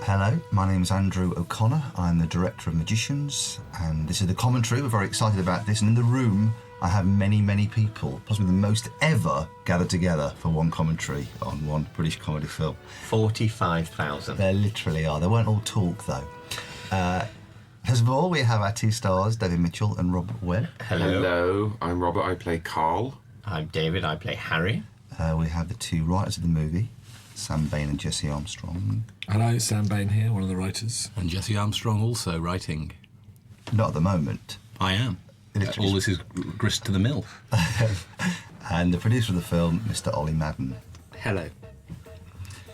Hello, my name is Andrew O'Connor. I'm the director of Magicians, and this is the commentary. We're very excited about this, and in the room I have many, many people, possibly the most ever, gathered together for one commentary on one British comedy film. 45,000. There literally are. They won't all talk, though. First of all, we have our two stars, David Mitchell and Robert Webb. Hello, I'm Robert, I play Karl. I'm David, I play Harry. We have the two writers of the movie, Sam Bain and Jessica Armstrong. Hello, Sam Bain here, one of the writers. And Jesse Armstrong also writing. Not at the moment. I am. Literally. All this is grist to the mill. And the producer of the film, Mr. Ollie Madden. Hello.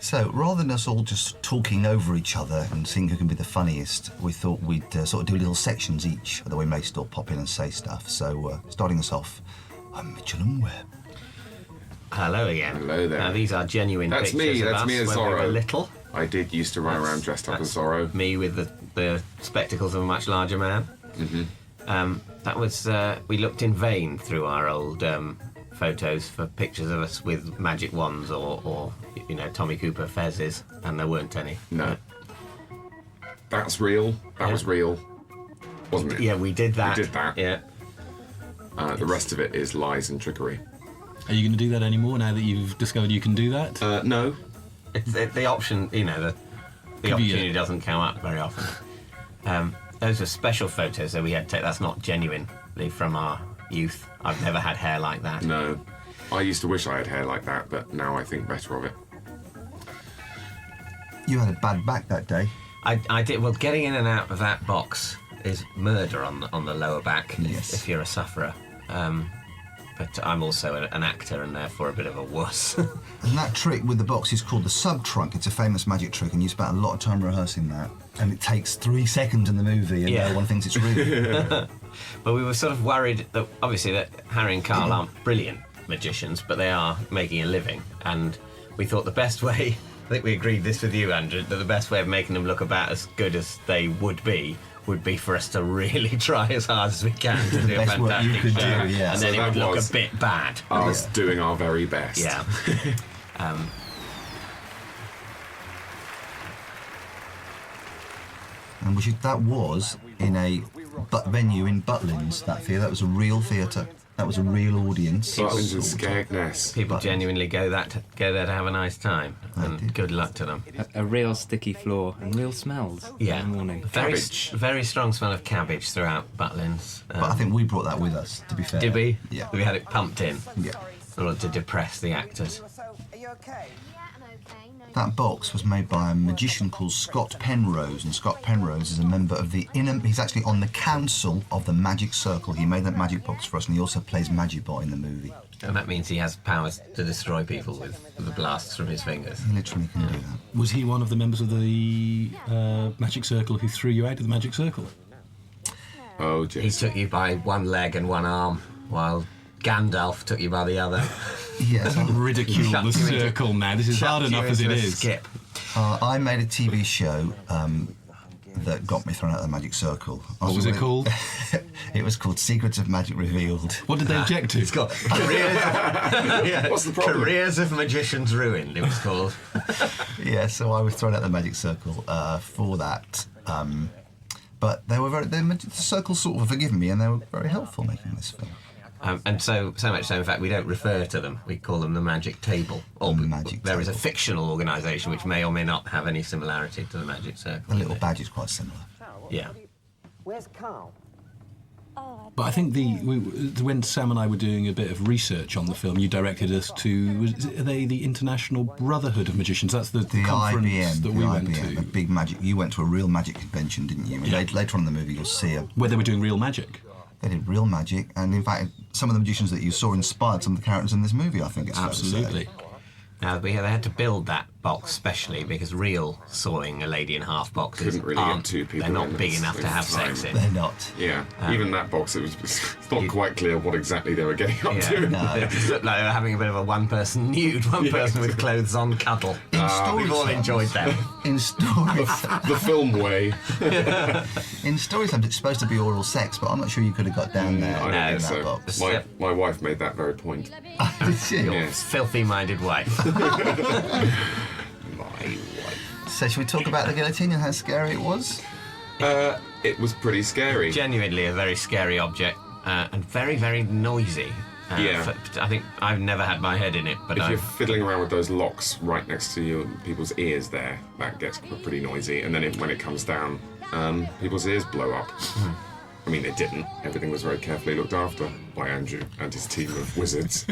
So, rather than us all just talking over each other and seeing who can be the funniest, we thought we'd sort of do little sections each, although we may still pop in and say stuff. So, starting us off, I'm Mitchell and Webb. Hello again. Hello there. Now, these are genuine That's pictures me, of that's us me as when we Zorro. were little. I did used to run around dressed up as Zorro. Me with the spectacles of a much larger man. Mm-hmm. That was, we looked in vain through our old photos for pictures of us with magic wands or you know, Tommy Cooper fezzes, and there weren't any. No. That's real. That was real. Wasn't it? Yeah, we did that. We did that. Yeah. The rest of it is lies and trickery. Are you going to do that anymore now that you've discovered you can do that? No. The option, you know, the opportunity doesn't come up very often. Those are special photos that we had to take. That's not genuinely from our youth. I've never had hair like that. No. I used to wish I had hair like that, but now I think better of it. You had a bad back that day. I did. Well, getting in and out of that box is murder on the lower back. Yes. If you're a sufferer. But I'm also an actor and therefore a bit of a wuss. And that trick with the box is called the sub-trunk. It's a famous magic trick, and you spent a lot of time rehearsing that. And it takes 3 seconds in the movie, and no one thinks it's real. But we were sort of worried that, obviously, that Harry and Karl aren't brilliant magicians, but they are making a living. And we thought the best way, I think we agreed this with you, Andrew, that the best way of making them look about as good as they would be for us to really try as hard as we can to do a best work you fantastic could show. do, yeah. And So then it that would look was a bit bad. Us doing our very best. Yeah. And that was in a venue in Butlins, that theatre. That was a real theatre. That was a real audience. Butlins and Skegness. People genuinely go there to have a nice time, and good luck to them. A real sticky floor and real smells in the morning. Very strong smell of cabbage throughout Butlins. But I think we brought that with us, to be fair. Did we? Yeah. We had it pumped in Yeah. in order to depress the actors. Are you okay? That box was made by a magician called Scott Penrose, and Scott Penrose is a member of he's actually on the council of the Magic Circle. He made that magic box for us, and he also plays Magibot in the movie. And that means he has powers to destroy people with the blasts from his fingers. He literally can do that. Was he one of the members of the Magic Circle who threw you out of the Magic Circle? Oh, He jeez. took you by one leg and one arm, while Gandalf took you by the other. Yes. Ridicule Chucked the you into- circle, man. This is hard Chucked you enough as it into a is. Skip. I made a TV show that got me thrown out of the Magic Circle. What was it called? It was called Secrets of Magic Revealed. What did they object to? It's got careers. What's the problem? Careers of Magicians Ruined, it was called. Yeah, so I was thrown out of the Magic Circle for that. But the Circle sort of forgiven me, and they were very helpful making this film. And so much so, in fact, we don't refer to them. We call them the Magic Table. Or The Magic there is a Table. fictional organisation which may or may not have any similarity to the Magic Circle. The little badge is quite similar. Yeah. Where's Karl? But I think when Sam and I were doing a bit of research on the film, you directed us to, are they the International Brotherhood of Magicians? That's the conference IBM, that we went IBM, a to, big magic. You went to a real magic convention, didn't you? Yeah. Later on in the movie, you'll see it. where they were doing real magic. They did real magic, and in fact, some of the magicians that you saw inspired some of the characters in this movie, I think it's fair to say. Absolutely. Now, they had to build that box specially because real sawing a lady in half boxes Couldn't really get aren't, two people they're not in big at enough the to have same sex time. in. They're not. Yeah, even that box, it's not quite clear what exactly they were getting up to. It just looked like they were having a bit of a one-person nude, one person with clothes on cuddle. We've all enjoyed them. In story, The film way. in story times, it's supposed to be oral sex, but I'm not sure you could have got down there I in don't that think so. box. My wife made that very point. Did she? Yes. Filthy-minded wife. My So should we talk about the guillotine and how scary it was? It was pretty scary. Genuinely a very scary object and very, very noisy. Yeah. I think I've never had my head in it, but If you're fiddling around with those locks right next to people's ears there, that gets pretty noisy. And then when it comes down, people's ears blow up. I mean, it didn't. Everything was very carefully looked after by Andrew and his team of wizards.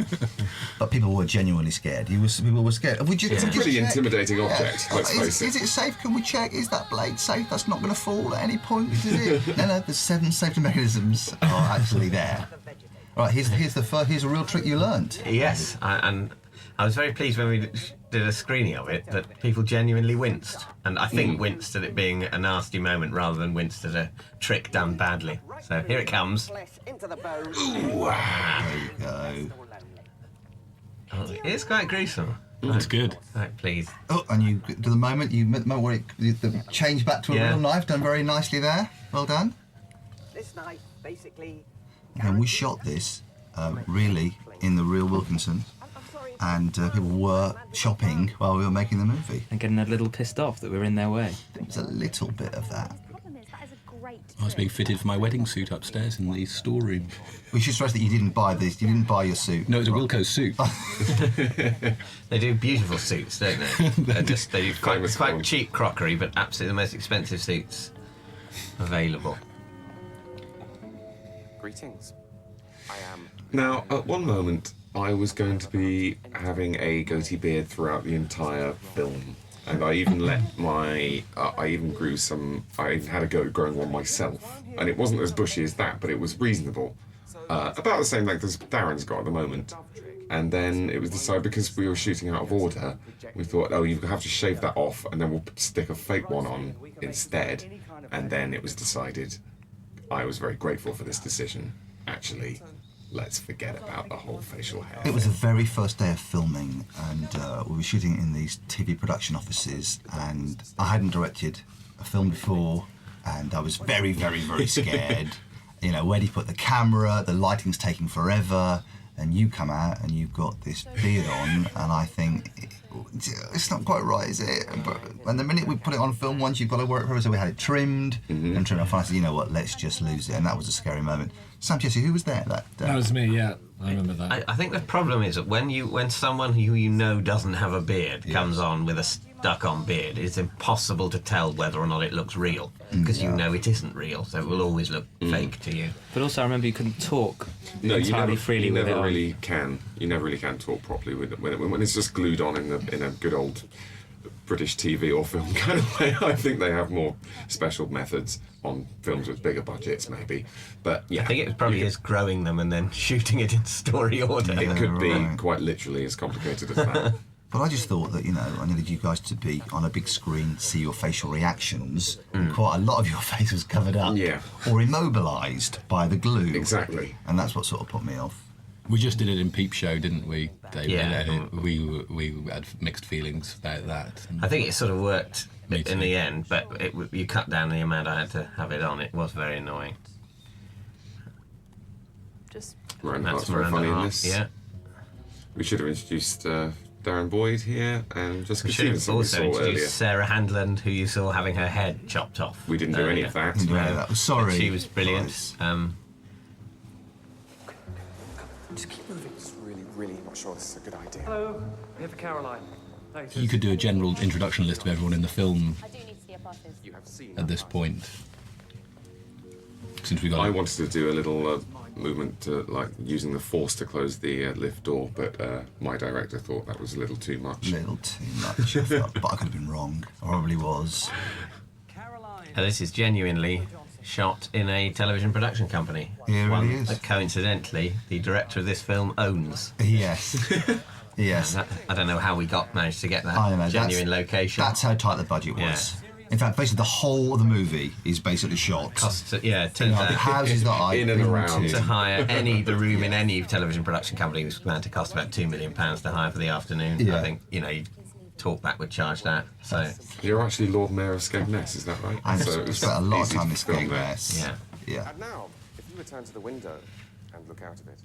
But people were genuinely scared. People were scared. It's a pretty intimidating object, let's face it. Is it safe? Can we check? Is that blade safe? That's not going to fall at any point, is it? No, the 7 safety mechanisms are actually there. All right, here's a real trick you learnt. Yes, and I was very pleased when we did a screening of it that people genuinely winced. And I think winced at it being a nasty moment rather than winced at a trick done badly. So here it comes. Into the bone. There you go. Oh, it's quite gruesome. That's good. Right, please. Oh, and you to the moment the change back to a real knife, done very nicely there. Well done. This knife, basically. And we shot this really in the real Wilkinson, and people were shopping while we were making the movie. And getting a little pissed off that we're in their way. There was a little bit of that. I was being fitted for my wedding suit upstairs in the storeroom. We should stress that you didn't buy this. You didn't buy your suit. No, it's a Wilco suit. They do beautiful suits, don't they? They do quite cheap crockery, but absolutely the most expensive suits available. Greetings. I am. Now, at one moment, I was going to be having a goatee beard throughout the entire film. And I even I even grew some, I even had a go at growing one myself. And it wasn't as bushy as that, but it was reasonable. About the same length as Darren's got at the moment. And then it was decided, because we were shooting out of order, we thought, oh, you have to shave that off and then we'll stick a fake one on instead. And then it was decided, I was very grateful for this decision. Actually, let's forget about the whole facial hair. It was the very first day of filming, and we were shooting in these TV production offices, and I hadn't directed a film before, and I was very, very, very scared. You know, where do you put the camera? The lighting's taking forever, and you come out and you've got this beard on, and I think, it's not quite right, is it? And the minute we put it on film, once you've got to work for it, so we had it trimmed, and trimmed off, and I said, you know what, let's just lose it, and that was a scary moment. Sam, Jesse, who was there that day? That was me, yeah. I remember that. I think the problem is that when someone who you know doesn't have a beard comes on with a stuck-on beard, it's impossible to tell whether or not it looks real, because you know it isn't real, so it will always look fake to you. But also, I remember you couldn't talk You never freely with it on. really can. You never really can talk properly with it when it's just glued on in a good old British TV or film kind of way. I think they have more special methods on films with bigger budgets, maybe. But yeah, I think it probably is growing them and then shooting it in story order. It could be quite literally as complicated as that. But I just thought that, you know, I needed you guys to be on a big screen, see your facial reactions. And quite a lot of your face was covered up or immobilised by the glue. Exactly. And that's what sort of put me off. We just did it in Peep Show, didn't we, David? Yeah. We had mixed feelings about that. I think it sort of worked Me too. in the end, but you cut down the amount I had to have it on. It was very annoying. Just Miranda That's Hart's very Miranda funny in Hart, this. Yeah. We should have introduced Darren Boyd here and Jessica We should Hynes, have who we also saw introduced earlier. Sarah Handland, who you saw having her head chopped off. We didn't do any of that. Didn't do any of that. Sorry. She was brilliant. Guys. Just keep moving. Just really not sure this is a good idea. Hello, we're here for Caroline. Thanks. You could do a general introduction list of everyone in the film I do need to see your bosses. You have seen at this point. Since we got I wanted to do a little movement to, like, using the force to close the lift door, but my director thought that was a little too much. Little too much, I thought, but I could have been wrong. I probably was. This is genuinely shot in a television production company. Yeah, it One really is. that coincidentally the director of this film owns. Yes. Yes. I don't know how we managed to get that I don't know. genuine location. That's how tight the budget was. Yeah. In fact, basically the whole of the movie is basically shot. Costs, turns The out houses that I've In and been around. to to. hire the room in any television production company was planned to cost about £2 million to hire for the afternoon. Yeah. I think, you Talkback would charge that. So You're actually Lord Mayor of Skegness, is that right? I So it was spent a lot of easy time to in film there. Skegness. yeah. Yeah. And now, if you return to the window and look out of it,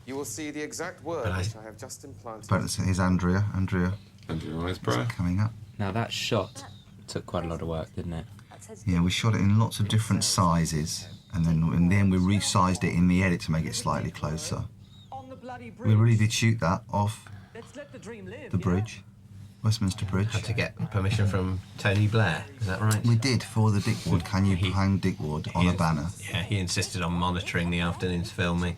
you will see the exact word But I- which I have just implanted. But here's Andrea. Andrea Andrea Riseborough. coming up. Now that shot took quite a lot of work, didn't it? Yeah, we shot it in lots of different sizes, and then in the end we resized it in the edit to make it slightly closer. We really did shoot that off the bridge, Westminster Bridge. Had to get permission from Tony Blair, is that right? We did, for the Dickwood. Can you hang Dickwood on a banner? Yeah, he insisted on monitoring the afternoon's filming.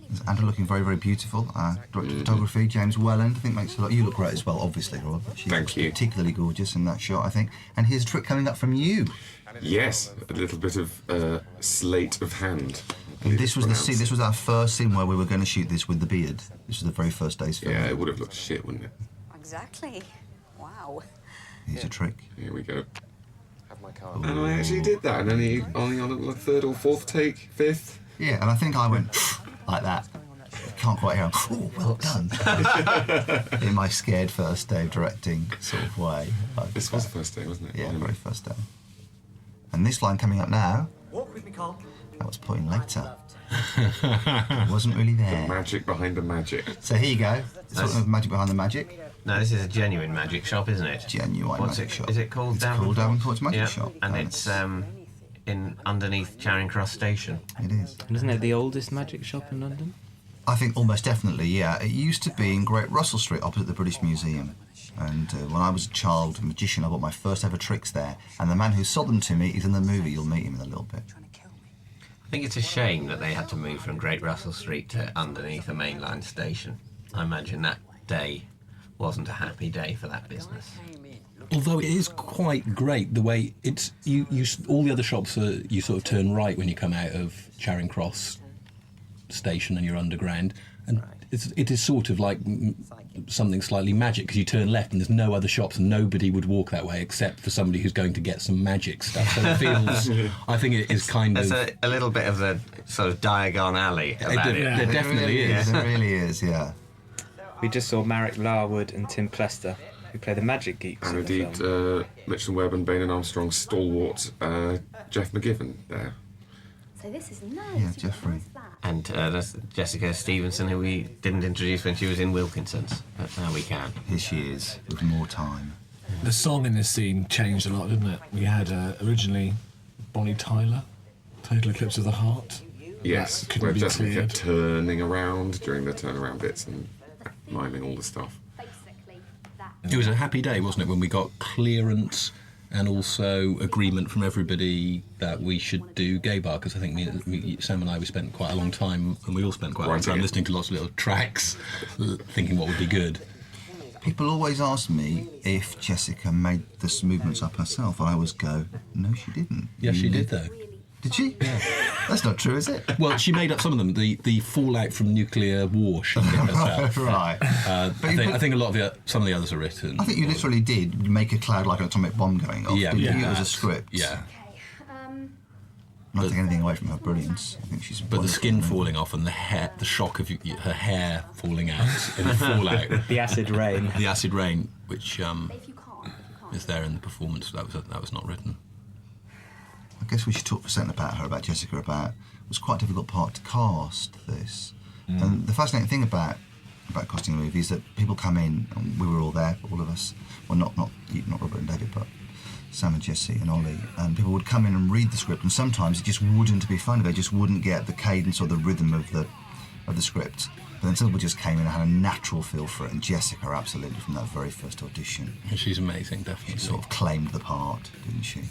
There's Andrew looking very, very beautiful. Director of photography, James Welland, I think makes a lot. You look great as well, obviously, Rob. She's Thank you. Particularly gorgeous in that shot, I think. And here's a trick coming up from you. Yes, a little bit of sleight of hand. And this was the scene. This was our first scene where we were going to shoot this with the beard. This was the very first day's film. Yeah, it would have looked shit, wouldn't it? Exactly. Wow. Here's a trick. Here we go. Have my car. And I actually did that, and only on the third or fourth take, fifth. Yeah, and I think I went like that. Can't quite hear him. Oh, well done. In my scared first day of directing sort of way. Like This was the first day, wasn't it? Yeah, very first day. And this line coming up now, Walk with me, Carl. that was put in later. It wasn't really there. Magic behind the magic. So here you go. Sort of magic behind the magic. No, this is a genuine magic shop, isn't it? Genuine What's magic it, shop. Is it called It's Davenport? called Davenport's Magic Yeah, Shop. and it's in underneath Charing Cross Station. It is. And isn't it the oldest magic shop in London? I think almost definitely, yeah. It used to be in Great Russell Street opposite the British Museum. And when I was a child magician, I bought my first ever tricks there. And the man who sold them to me is in the movie. You'll meet him in a little bit. I think it's a shame that they had to move from Great Russell Street to underneath a mainline station. I imagine that day wasn't a happy day for that business. Although it is quite great the way it's you all the other shops are you sort of turn right when you come out of Charing Cross station and you're underground, and it is sort of like something slightly magic because you turn left and there's no other shops and nobody would walk that way except for somebody who's going to get some magic stuff. So it feels, I think it is kind of... There's a little bit of the sort of Diagon Alley about it. There definitely is. It really is, yeah. We just saw Marek Larwood and Tim Plester, who play the magic geeks And in the indeed, film. Mitchell and Webb and Bain and Armstrong stalwart Jeff McGivern there. So this is nice. Yeah, Jeffrey. And that's Jessica Stevenson, who we didn't introduce when she was in Wilkinson's, but now we can. Here she is, with more time. The song in this scene changed a lot, didn't it? We had originally Bonnie Tyler, Total Eclipse of the Heart. Yes, That couldn't where be Jessica cleared. kept turning around during the turnaround bits and miming all the stuff. It was a happy day, wasn't it, when we got clearance and also agreement from everybody that we should do Gay Bar, because I think Sam and I, we spent quite a long time, and we all spent quite a long Writing time it. listening to lots of little tracks, thinking what would be good. People always ask me if Jessica made the movements up herself. I always go, no, she didn't. Yes, she did, though. Did she? Yeah. That's not true, is it? Well, she made up some of them. The fallout from nuclear war, she did herself. Right. I think a lot of some of the others are written. I think you literally did make a cloud like an atomic bomb going off. Yeah, didn't you? yeah. It was a script. Yeah. Not taking anything away from her brilliance. I think she's. But the skin falling off and the shock of her hair falling out in the fallout. The acid rain. The acid rain, which is there in the performance, that was not written. I guess we should talk for a second about Jessica. It was quite a difficult part to cast this. And the fascinating thing about casting a movie is that people come in, and we were all there, all of us. Well, not Robert and David, but Sam and Jesse and Ollie. And people would come in and read the script, and sometimes it just wouldn't be funny. They just wouldn't get the cadence or the rhythm of the script. But then some people just came in and had a natural feel for it. And Jessica, absolutely, from that very first audition, She's amazing, definitely. she sort of claimed the part, didn't she?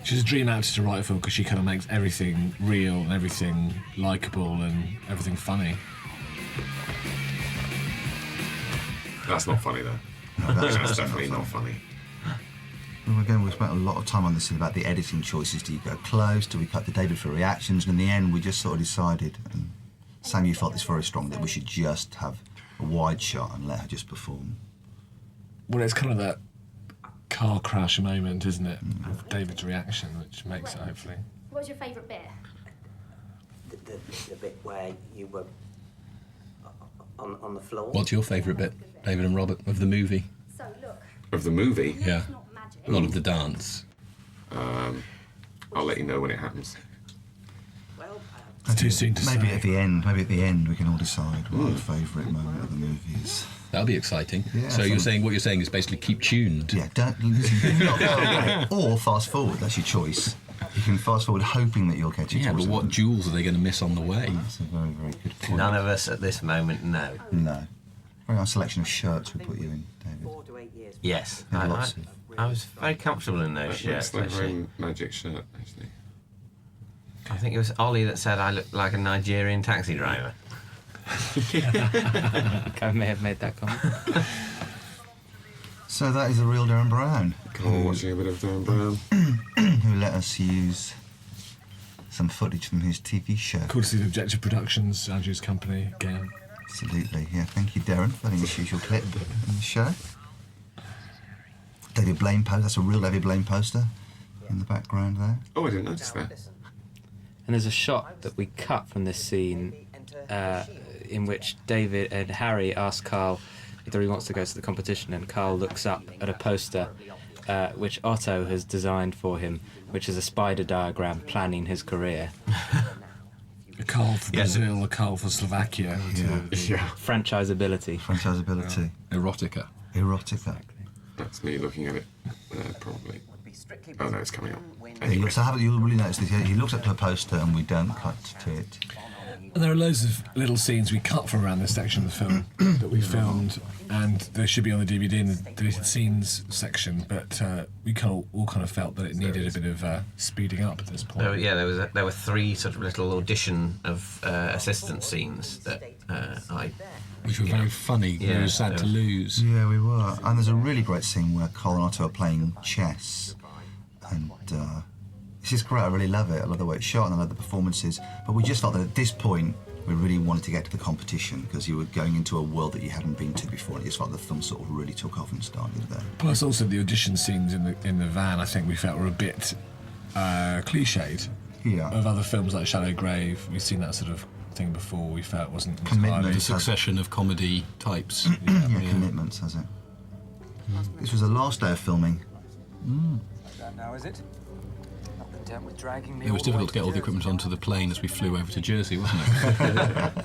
She's a dream actor to write a film because she kind of makes everything real and everything likeable and everything funny. That's not funny, though. No, That's definitely not funny. Well, again, we spent a lot of time on this about the editing choices. Do you go close? Do we cut to David for reactions? And in the end, we just sort of decided, and Sam, you felt this very strongly, that we should just have a wide shot and let her just perform. Well, it's kind of that car crash moment, isn't it, of David's reaction, which makes it, hopefully. What was your favourite bit? The bit where you were on the floor. What's your favourite bit, David and Robert, of the movie? So look, Of the movie, Yeah. it's not magic. Not of the dance. I'll let you know when it happens. Well, It's too soon to say. Maybe at the end we can all decide what our favourite moment of the movie is. That'll be exciting. Yeah, so what you're saying is basically keep tuned. Yeah, do not go away. Or fast forward, that's your choice. You can fast forward hoping that you'll catch it. Yeah, but what jewels are they going to miss on the way? That's a very, very good point. None of us at this moment know. No. Very nice selection of shirts we put you in, David. 4 to 8 years. Yes, Yeah, I lots of- was very comfortable in those That's shirts. like a Actually, very magic shirt, actually. I think it was Ollie that said I looked like a Nigerian taxi driver. I may have made that comment. So that is the real Darren Brown, Carl watching a bit of Darren Brown. who let us use some footage from his TV show. Courtesy of Objective Productions, Andrew's company, again. Absolutely, yeah. Thank you, Darren, for letting us use your clip in the show. David Blaine poster, that's a real David Blaine poster in the background there. Oh, I didn't notice that. And there's a shot that we cut from this scene in which David and Harry ask Karl whether he wants to go to the competition, and Karl looks up at a poster which Otto has designed for him, which is a spider diagram planning his career. A Karl for Brazil, a Karl for Slovakia. Yeah. Franchisability. Franchisability. Erotica. Erotica. That's me looking at it, probably. Oh no, it's coming up. Yeah, Anyway. so you'll really notice this. He looks up to a poster and we don't cut to it. And there are loads of little scenes we cut from around this section of the film that we filmed, and they should be on the DVD in the deleted scenes section, but we all kind of felt that it needed a bit of speeding up at this point. There were 3 sort of little audition of assistant scenes that Which were very funny. Yeah, we were sad to lose. Yeah, we were. And there's a really great scene where Karl and Otto are playing chess. And it's just great. I really love it. I love the way it's shot and I love the performances. But we just felt that at this point, we really wanted to get to the competition because you were going into a world that you hadn't been to before. And it just felt the film sort of really took off and started there. Plus, also the audition scenes in the van, I think we felt were a bit cliched. Yeah. Of other films like Shallow Grave, we've seen that sort of thing before. We felt wasn't Commitment. entirely. The succession of comedy types. Yeah, commitments, has it? This was the last day of filming. Now is it? Not content with dragging me. It was difficult to get all the equipment onto the plane as we flew over to Jersey, wasn't it?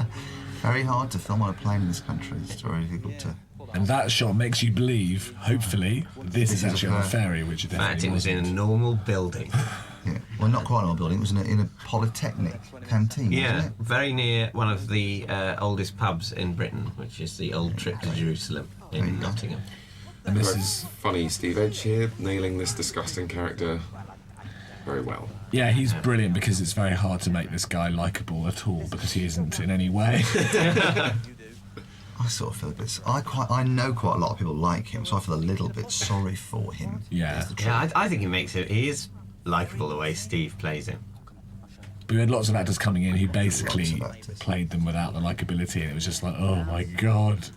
Very hard to film on a plane in this country. It's very difficult to... And that shot makes you believe, hopefully, this is actually on a ferry, which it in fact, definitely it was in a wasn't. normal building. Yeah. Well, not quite an old building. It was in a polytechnic canteen, Yeah, wasn't it? very near one of the oldest pubs in Britain, which is the Old Trip to Jerusalem in Nottingham. And this Quite is, funny Steve Edge here, nailing this disgusting character very well. yeah, he's brilliant because it's very hard to make this guy likeable at all because he isn't in any way. I sort of feel a bit... I know quite a lot of people like him, so I feel a little bit sorry for him. Yeah. That's the truth. Yeah, I think he is likeable the way Steve plays him. But we had lots of actors coming in who basically Lots of actors. played them without the likability, and it was just like, oh my god.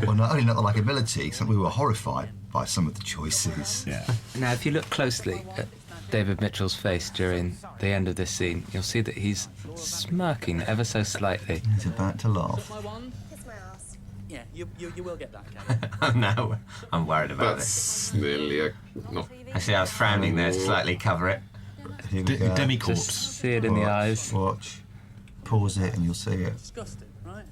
Well, not only not the likability, so we were horrified by some of the choices. Yeah. Now, if you look closely at David Mitchell's face during the end of this scene, you'll see that he's smirking ever so slightly. He's about to laugh. Yeah, you will get that. No, I'm worried about That's nearly a... not... it. Actually, I was frowning there to slightly cover it. Here we go. Demi-corpse. Just see it in the eyes. Watch. Pause it and you'll see it. Disgusting, right?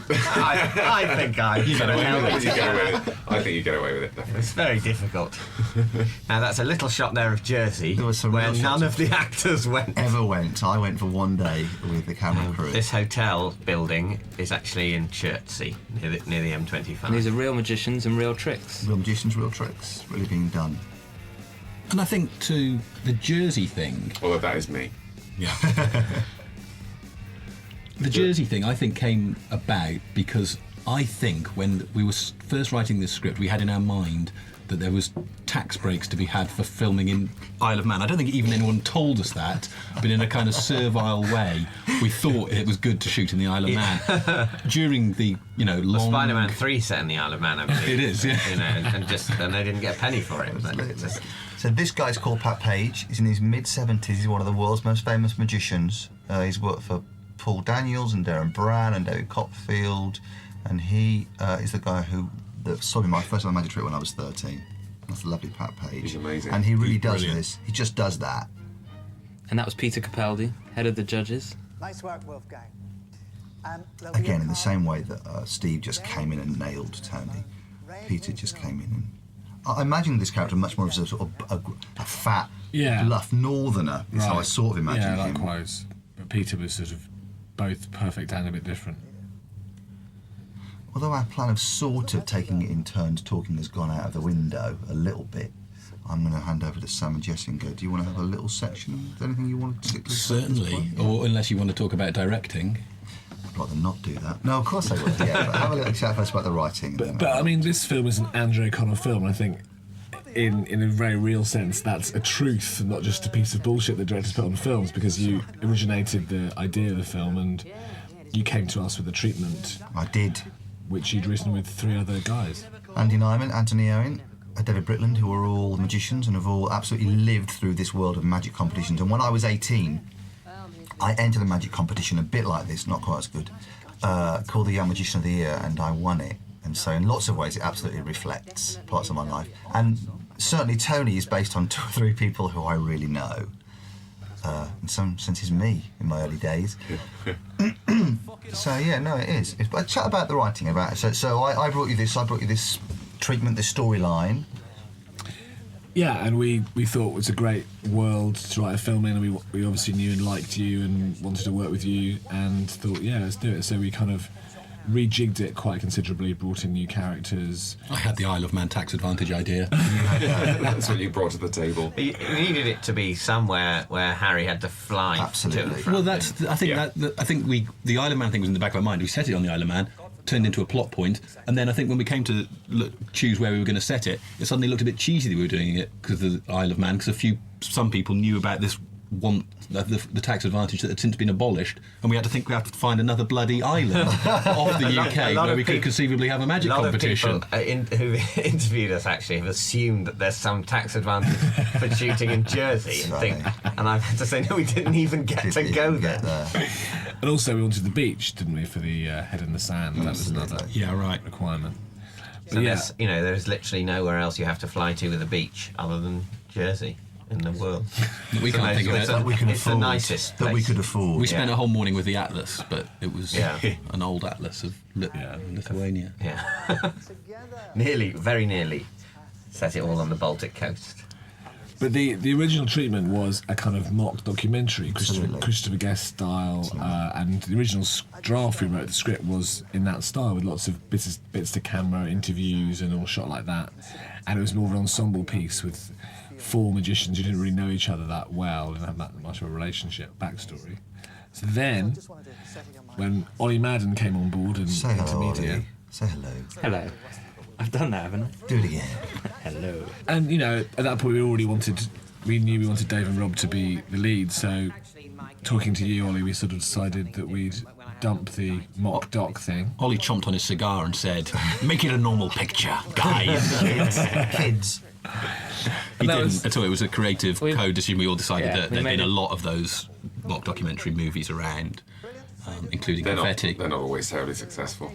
I think I get away with You it. get away with it. I think you get away with it, definitely. It's very difficult. Now, that's a little shot there of Jersey, There was some where real none shots of the actors went. Ever went. I went for one day with the camera crew. This hotel building is actually in Chertsey, near the M25. And these are real magicians and real tricks. Real magicians, real tricks, really being done. And I think to the Jersey thing, Although that is me. yeah. The Jersey thing, I think, came about because I think when we were first writing this script, we had in our mind that there was tax breaks to be had for filming in Isle of Man. I don't think even anyone told us that, but in a kind of servile way, we thought it was good to shoot in the Isle of Man. During the, long... Spider-Man 3 set in the Isle of Man, I believe. It is, yeah. And they didn't get a penny for it. But it's- So this guy's called Pat Page. He's in his mid-70s. He's one of the world's most famous magicians. He's worked for Paul Daniels and Darren Brown and David Copperfield. And he is the guy that saw me my first time magic trick when I was 13. That's a lovely Pat Page. He's amazing. And he really He's does brilliant. this. He just does that. And that was Peter Capaldi, head of the judges. Nice work, Wolfgang. again, in the same way that Steve just came in and nailed Tony, Peter just came in and... I imagined this character much more as a sort of a fat, bluff northerner, is how I sort of imagined him. Yeah, likewise. But Peter was sort of both perfect and a bit different. Although our plan of sort of taking it in turns talking has gone out of the window a little bit, I'm going to hand over to Sam and Jesse and go, do you want to have a little section? Anything you want to particularly say at this Certainly, point? or unless you want to talk about directing. I'd rather not do that. No, of course I would, yeah. But have a little chat first about the writing. But I mean, this film is an Andrea O'Connor film, and I think in a very real sense that's a truth and not just a piece of bullshit that directors put on films, because you originated the idea of the film and you came to us with a treatment. I did. Which you'd written with 3 other guys. Andy Nyman, Anthony Owen, David Britland, who are all magicians and have all absolutely lived through this world of magic competitions. And when I was 18, I entered a magic competition a bit like this, not quite as good, called the Young Magician of the Year, and I won it. And so in lots of ways it absolutely reflects parts of my life. And certainly Tony is based on 2 or 3 people who I really know. In some senses me in my early days. So yeah, no, it is. But chat about the writing about it. So I brought you this treatment, this storyline. Yeah, and we thought it was a great world to write a film in, and we obviously knew and liked you and wanted to work with you, and thought, yeah, let's do it. So we kind of rejigged it quite considerably, brought in new characters. I had the Isle of Man tax advantage idea. That's what you brought to the table. You needed it to be somewhere where Harry had to fly. Absolutely. To and from. Well, that's. I think the Isle of Man thing was in the back of my mind. We set it on the Isle of Man, turned into a plot point, and then I think when we came to choose where we were going to set it, it suddenly looked a bit cheesy that we were doing it because of the Isle of Man, because some people knew about this the tax advantage that had since been abolished, and we had to find another bloody island of the UK where we could conceivably have a magic competition. A lot of people who interviewed us actually have assumed that there's some tax advantage for shooting in Jersey, and I've had to say, no, we didn't even get to go there. And also we wanted the beach, didn't we, for the head in the sand. That was another requirement. So there's literally nowhere else you have to fly to with a beach other than Jersey in the world. We can't think of it. That we can it's afford. the nicest that we could afford. We spent a whole morning with the Atlas, but it was an old Atlas of Lithuania. Yeah. Very nearly set it all on the Baltic coast. But the original treatment was a kind of mock documentary, Christopher Guest style, and the original draft we wrote, the script was in that style with lots of bits to camera, interviews, and all shot like that. And it was more of an ensemble piece with 4 magicians who didn't really know each other that well, didn't have that much of a relationship, backstory. So then, when Ollie Madden came on board and Say hello, Ollie. Say hello. Hello. I've done that, haven't I? Do it again. Hello. And, at that point we knew we wanted Dave and Rob to be the lead, so talking to you, Ollie, we sort of decided that we'd dump the mock doc thing. Ollie chomped on his cigar and said, make it a normal picture, guys. Kids. He didn't at all. It was a creative code decision. We all decided that there'd been a lot of those mock documentary movies around, including Confetti. They're not always terribly successful.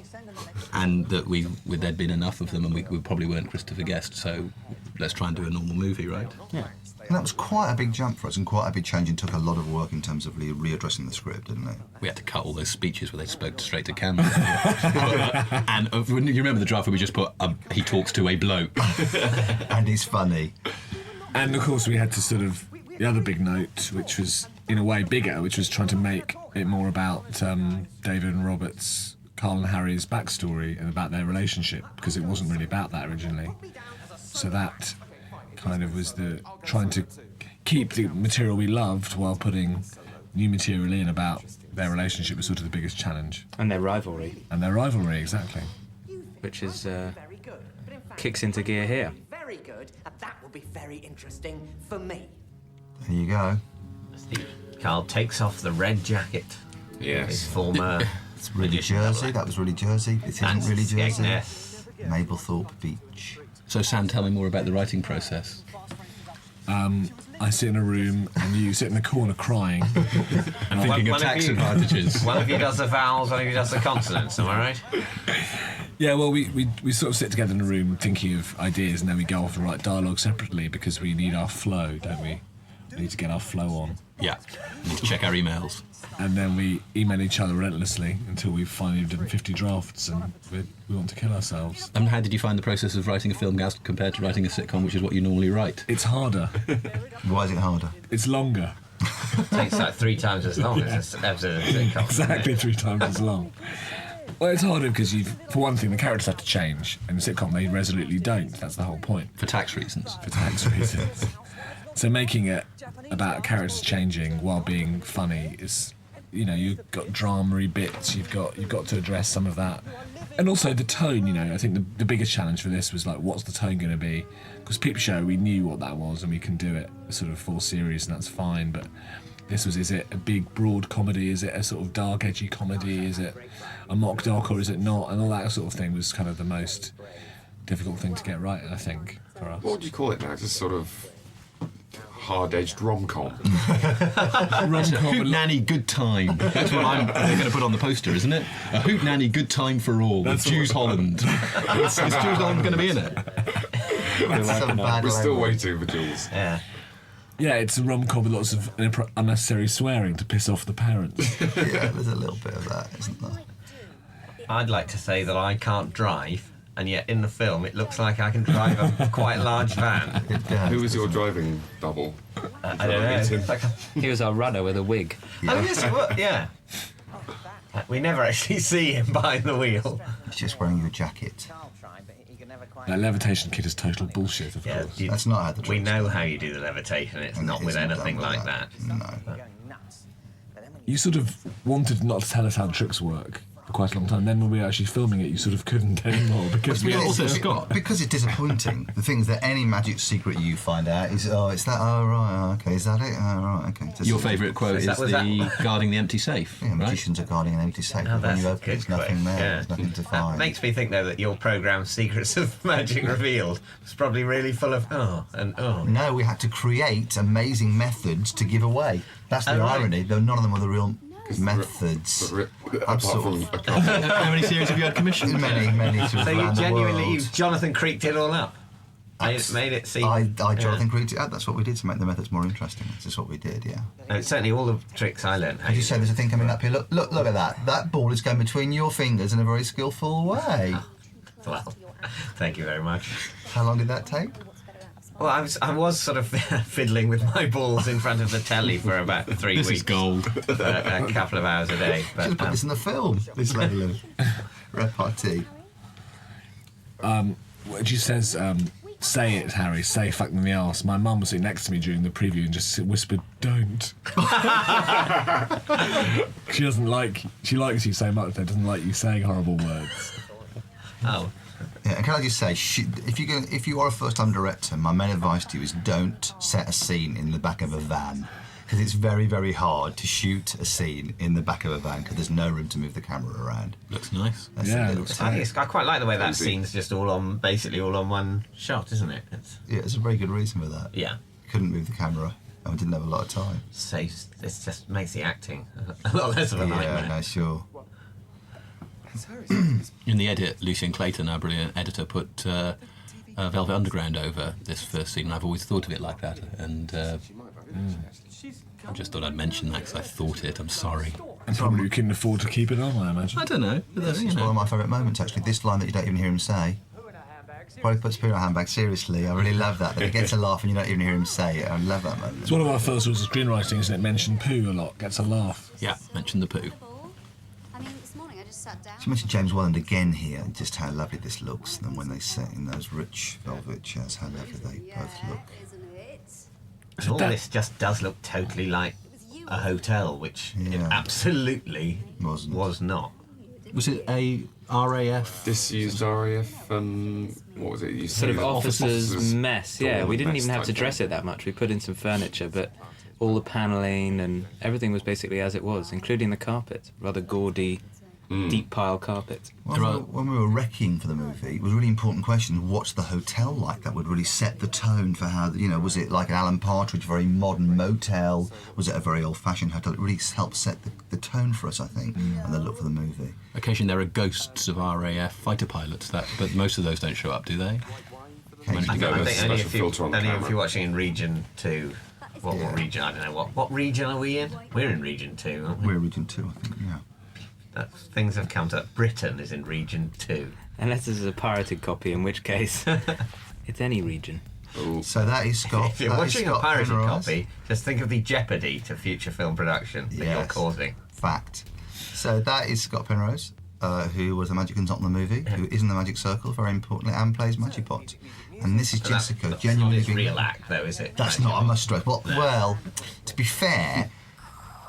And that there'd been enough of them, and we probably weren't Christopher Guest, so let's try and do a normal movie, right? Yeah. And that was quite a big jump for us and quite a big change, and took a lot of work in terms of readdressing the script, didn't it? We had to cut all those speeches where they spoke straight to camera. And when you remember the draft where we just put, he talks to a bloke. And he's funny. And of course we had to sort of, the other big note, which was in a way bigger, which was trying to make it more about David and Robert's, Karl and Harry's backstory and about their relationship, because it wasn't really about that originally. So that kind of was trying to keep the material we loved while putting new material in about their relationship was sort of the biggest challenge. And their rivalry. Exactly. Which is kicks into gear here. Very good, and that will be very interesting for me. There you go. Karl takes off the red jacket. Yes. His former... It's really Jersey. That was really Jersey. It isn't really Jersey. Skegness. Mablethorpe Beach. So Sam, tell me more about the writing process. I sit in a room and you sit in the corner crying. Thinking of tax advantages. One of you does the vowels, one of you does the consonants, am I right? Yeah, well, we sort of sit together in a room thinking of ideas, and then we go off and write dialogue separately because we need our flow, don't we? We need to get our flow on. Yeah. We need to check our emails. And then we email each other relentlessly until we've finally done 50 drafts and we want to kill ourselves. And how did you find the process of writing a film as compared to writing a sitcom, which is what you normally write? It's harder. Why is it harder? It's longer. It takes like 3 times as long as an episode of sitcom. Exactly 3 times as long. Well, it's harder because for one thing, the characters have to change. In a sitcom, they resolutely don't. That's the whole point. For tax reasons. For tax reasons. So making it about characters changing while being funny is, you've got drama-y bits. You've got to address some of that, and also the tone. I think the biggest challenge for this was like, what's the tone going to be? Because Peep Show, we knew what that was, and we can do it sort of full series, and that's fine. But this was: is it a big, broad comedy? Is it a sort of dark, edgy comedy? Is it a mock doc, or is it not? And all that sort of thing was kind of the most difficult thing to get right, I think, for us. What would you call it now? Just sort of hard-edged rom-com. Hoot nanny good time. That's what they're going to put on the poster, isn't it? A hoot nanny good time for all with Jews Holland. Is Jews Holland going to be in it? We're still waiting for Jules. Yeah. Yeah, it's a rom-com with lots of unnecessary swearing to piss off the parents. Yeah, there's a little bit of that, isn't there? I'd like to say that I can't drive, and yet in the film it looks like I can drive a quite large van. Who was your driving double? I don't know. It's like He was our runner with a wig. Oh, yes, yeah. We never actually see him behind the wheel. He's just wearing your jacket. That levitation kit is total bullshit, of course. That's not how the We tricks know work. how you do the levitation. It's And not it with isn't anything done with like that. No. You sort of wanted not to tell us how the tricks work for quite a long time. Then when we were actually filming it, you sort of couldn't anymore because we also Scott. Because it's disappointing. The thing is that any magic secret you find out is, it's that, right, okay, is that it? Right, okay. Your favourite quote is guarding the empty safe. Yeah, magicians are guarding an empty safe. Oh, When that's you a open it, good there's nothing quote. there. Yeah. There's nothing to That find. makes me think, though, that your programme, Secrets of Magic Revealed, was probably really full of No, we had to create amazing methods to give away. That's the Oh, right. irony, though none of them were the real methods. Apart from a couple. How many series have you had commissioned? Many to So you around the genuinely, world. you Jonathan Creeked it all up? Made it seem... I Jonathan created it. That's what we did to make the methods more interesting. That's just what we did, yeah. No, it's certainly all the tricks I learned. As you say, there's a thing coming up here. Look at that. That ball is going between your fingers in a very skillful way. Well, thank you very much. How long did that take? Well, I was sort of fiddling with my balls in front of the telly for about 3 weeks. This is gold. A couple of hours a day. Should have put this in the film. This level of repartee. She says, say it, Harry, say fuck them in the arse. My mum was sitting next to me during the preview and just whispered, don't. She likes you so much, but doesn't like you saying horrible words. Oh. Yeah, and can I just say, if you are a first-time director, my main advice to you is don't set a scene in the back of a van, because it's very, very hard to shoot a scene in the back of a van because there's no room to move the camera around. Looks nice. That's Yeah, a it little looks tip. I quite like the way that scene's just basically all on one shot, isn't it? Yeah, there's a very good reason for that. Yeah. Couldn't move the camera, and we didn't have a lot of time. Saves. It just makes the acting a lot less of a nightmare. Yeah, no, sure. In the edit, Lucien Clayton, our brilliant editor, put Velvet Underground over this first scene, and I've always thought of it like that. And I just thought I'd mention that because I thought it. I'm sorry. And probably you couldn't afford to keep it on, I imagine. I don't know. It's one of my favourite moments, actually. This line that you don't even hear him say. Probably puts poo in a handbag. Seriously, I really love that. That he gets a laugh and you don't even hear him say it. I love that moment. It's one of our first rules of screenwriting, isn't it? Mention poo a lot, gets a laugh. Yeah, mention the poo. I mean, this morning I just sat down. She mentioned James Welland again here, and just how lovely this looks. And when they sit in those rich velvet chairs, how lovely they both look. Isn't it? And all this just does look totally like a hotel, which it Yeah. absolutely Wasn't. was not. Was it a RAF? Disused RAF, what was it? You Sort of said? officers' mess, yeah. Dorm We didn't mess even have type to dress thing. it that much. We put in some furniture, but all the panelling and everything was basically as it was, including the carpet. Rather gaudy, deep pile carpet. When we were wrecking for the movie, it was a really important question. What's the hotel like? That would really set the tone for how, was it like an Alan Partridge, very modern motel? Was it a very old-fashioned hotel? It really helped set the tone for us, I think, and the look for the movie. Occasionally there are ghosts of RAF fighter pilots, but most of those don't show up, do they? Occasionally. No, I that's think a only special filter on the if camera. you're watching in Region 2, what region? I don't know. What region are we in? We're in region 2, aren't we? We're region 2, I think, yeah. Things have come to... Britain is in region 2. Unless this is a pirated copy, in which case it's any region. Ooh. So that is Scott. If you're that is watching a Scott pirated Penrose. copy, just think of the jeopardy to future film production that you're Yes. causing. Fact. So that is Scott Penrose, who was the magic consultant in the movie, who is in the Magic Circle, very importantly, and plays Magic Pot. And this is But Jessica, that's genuinely not his being... real act, though, is it? That's not, I must stress. Well, No. well, to be fair,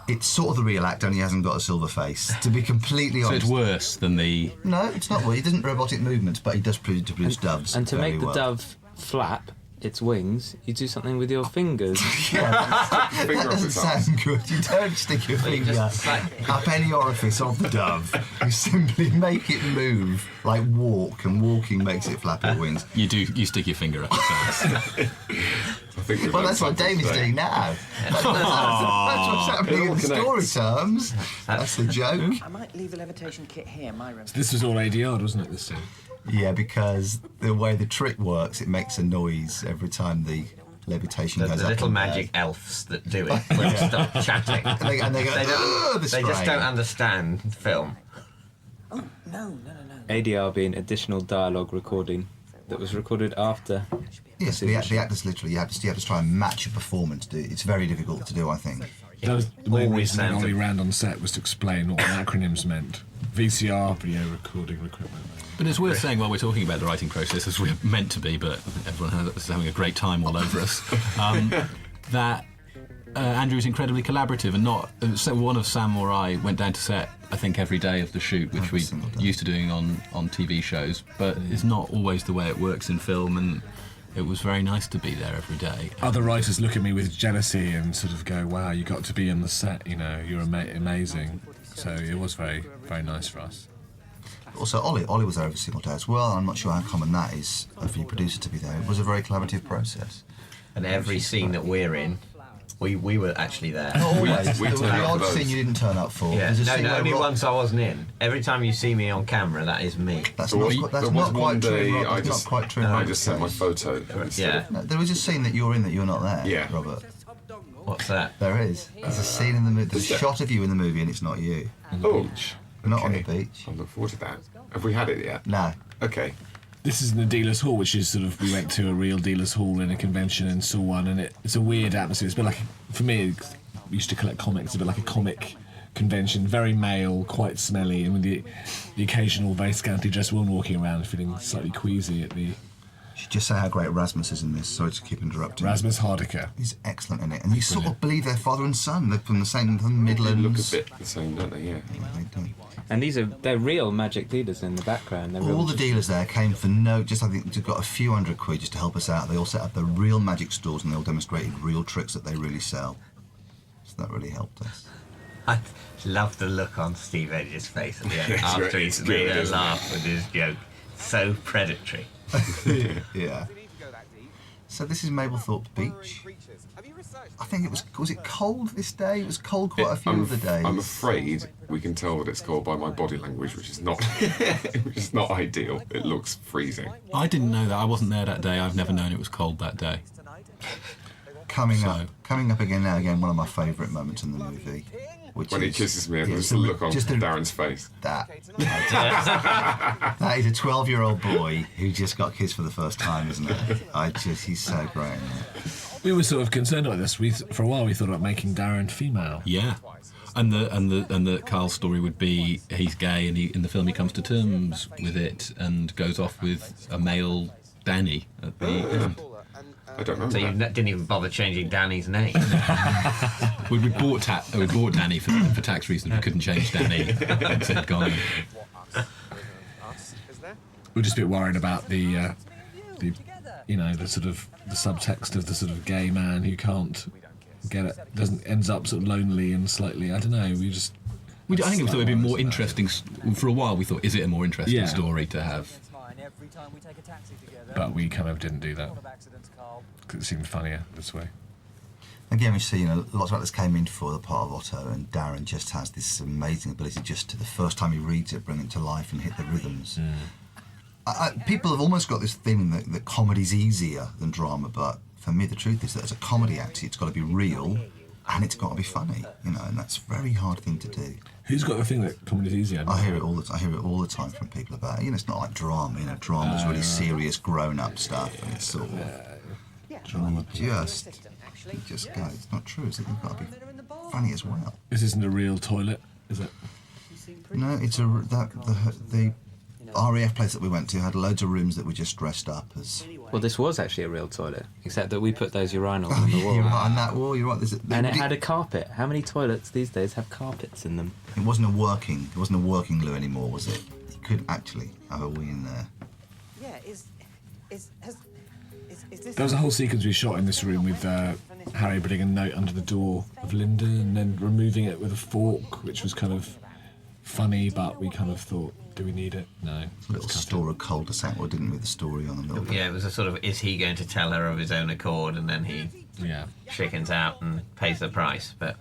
it's sort of the real act, only he hasn't got a silver face. To be completely So honest. it's worse than the. No, it's not. Well, he doesn't robotic movements, but he does produce doves. And to very make the well. dove flap its wings, you do something with your fingers. Finger That up doesn't its arse. sound good. You don't stick your you finger just, like- up any orifice of the dove. You simply make it move like walk, and walking makes it flap its wings. You stick your finger up its ass. I think we've Well, learned that's what something David's today. doing now. That's what's happening It all in the story connects. terms. That's the joke. I might leave the levitation kit here in my room. This was all ADR, wasn't it, this scene? Yeah, because the way the trick works, it makes a noise every time the levitation The goes up. little and magic elves that do it when you start chatting. And they go, "Ugh, the They just strain." don't understand film. Oh, no. ADR being additional dialogue recording that was recorded after. Yes, the actors literally, you have to try and match a performance. It's very difficult to do, I think. That was the main always reason that sounds Ollie a- ran on set was to explain what the acronyms meant. VCR, video recording equipment. But it's worth saying while we're talking about the writing process, as we're meant to be, but everyone is having a great time all over us, that Andrew is incredibly collaborative, and not so one of Sam or I went down to set, I think, every day of the shoot, which Every we single day. used to doing on TV shows, but it's not always the way it works in film, and it was very nice to be there every day. Other writers look at me with jealousy and sort of go, wow, you got to be on the set, you know, you're amazing. So it was very, very nice for us. Also, Ollie was there every single day as well. I'm not sure how common that is for your producer to be there. It was a very collaborative process. And every scene that we're in, we were actually there. Not always. we There was turned the up odd for those. scene you didn't turn up for. Yeah. There's a No, scene no, where only Rob- once I wasn't in. Every time you see me on camera, that is me. That's There not, was- quite- that's there was not one quite true. day Rob. I That's just- not quite true. I Rob. just sent my photo. instead Yeah. of- No, there was a scene that you're in that you're not there, Yeah. Robert. What's that? There is. There's a scene in the movie. There's a there? shot of you in the movie, and it's not you. Oh, Not on the okay. beach. I look forward to that. Have we had it yet? No. Okay. This is in the dealer's hall, which is sort of, we went to a real dealer's hall in a convention and saw one, and it's a weird atmosphere. It's a bit like, for me, we used to collect comics, it's a bit like a comic convention, very male, quite smelly, and with the occasional very scantily dressed woman walking around feeling slightly queasy at the... You should just say how great Rasmus is in this. Sorry to keep interrupting. Rasmus Hardiker. He's excellent in it. And you sort of believe they're father and son. They're from the same from the They look a Midlands. bit the same, don't they? Yeah. Yeah, they do. And they're real magic dealers in the background. They're real All the dealers there came for I think, just got a few £100 just to help us out. They all set up their real magic stores and they all demonstrated real tricks that they really sell. So that really helped us. I love the look on Steve Edge's face at the end It's after great. he's It's made good, a isn't it? laugh with his joke. So predatory. Yeah. So this is Mablethorpe Beach. I think was it cold this day? It was cold quite a few of the days. I'm afraid we can tell that it's cold by my body language, which is not ideal. It looks freezing. I didn't know that. I wasn't there that day. I've never known it was cold that day. Coming up again now, one of my favourite moments in the movie. Which When he is, kisses me and yeah, there's so the look on just a- Darren's face. That is a 12-year-old boy who just got kissed for the first time, isn't it? He's so great. Isn't it? We were sort of concerned about this. For a while we thought about making Darren female. Yeah. And the Carl's story would be he's gay, and in the film he comes to terms with it and goes off with a male Danny at the end. I don't remember So you that. didn't even bother changing Danny's name. We bought Danny for tax reasons. We couldn't change Danny. It said gone. We're just a bit worried about the sort of the subtext of the sort of gay man who can't get it, ends up sort of lonely and slightly, I don't know, I think it would have been more interesting. For a while we thought, is it a more interesting Yeah. story to have? but we kind of didn't do that because it seemed funnier this way. Again, we see, lots of actors came in for the part of Otto, and Darren just has this amazing ability just to, the first time he reads it, bring it to life and hit the rhythms. People have almost got this feeling that comedy's easier than drama, but for me, the truth is that as a comedy actor, it's got to be real and it's got to be funny, you know, and that's a very hard thing to do. Who's got the thing that comedy's easy? I hear it all the time from people about it. You know, it's not like drama. You know, drama's really serious, grown-up stuff, and it's sort of drama. You just go. It's not true, is it? You've got to be funny as well. This isn't a real toilet, is it? No, it's the RAF place that we went to had loads of rooms that were just dressed up as. Well, this was actually a real toilet, except that we put those urinals on the wall. You're right, on that wall. You're right. And it had a carpet. How many toilets these days have carpets in them? It wasn't a working loo anymore, was it? You couldn't actually have a wee in there. Yeah, is this... There was a whole sequence we shot in this room with Harry putting a note under the door of Linda and then removing it with a fork, which was kind of funny, but we kind of thought, do we need it? No. A little store of cul-de-sac, or didn't we? The story on the middle. Yeah, it was a sort of, is he going to tell her of his own accord, and then he chickens out and pays the price. But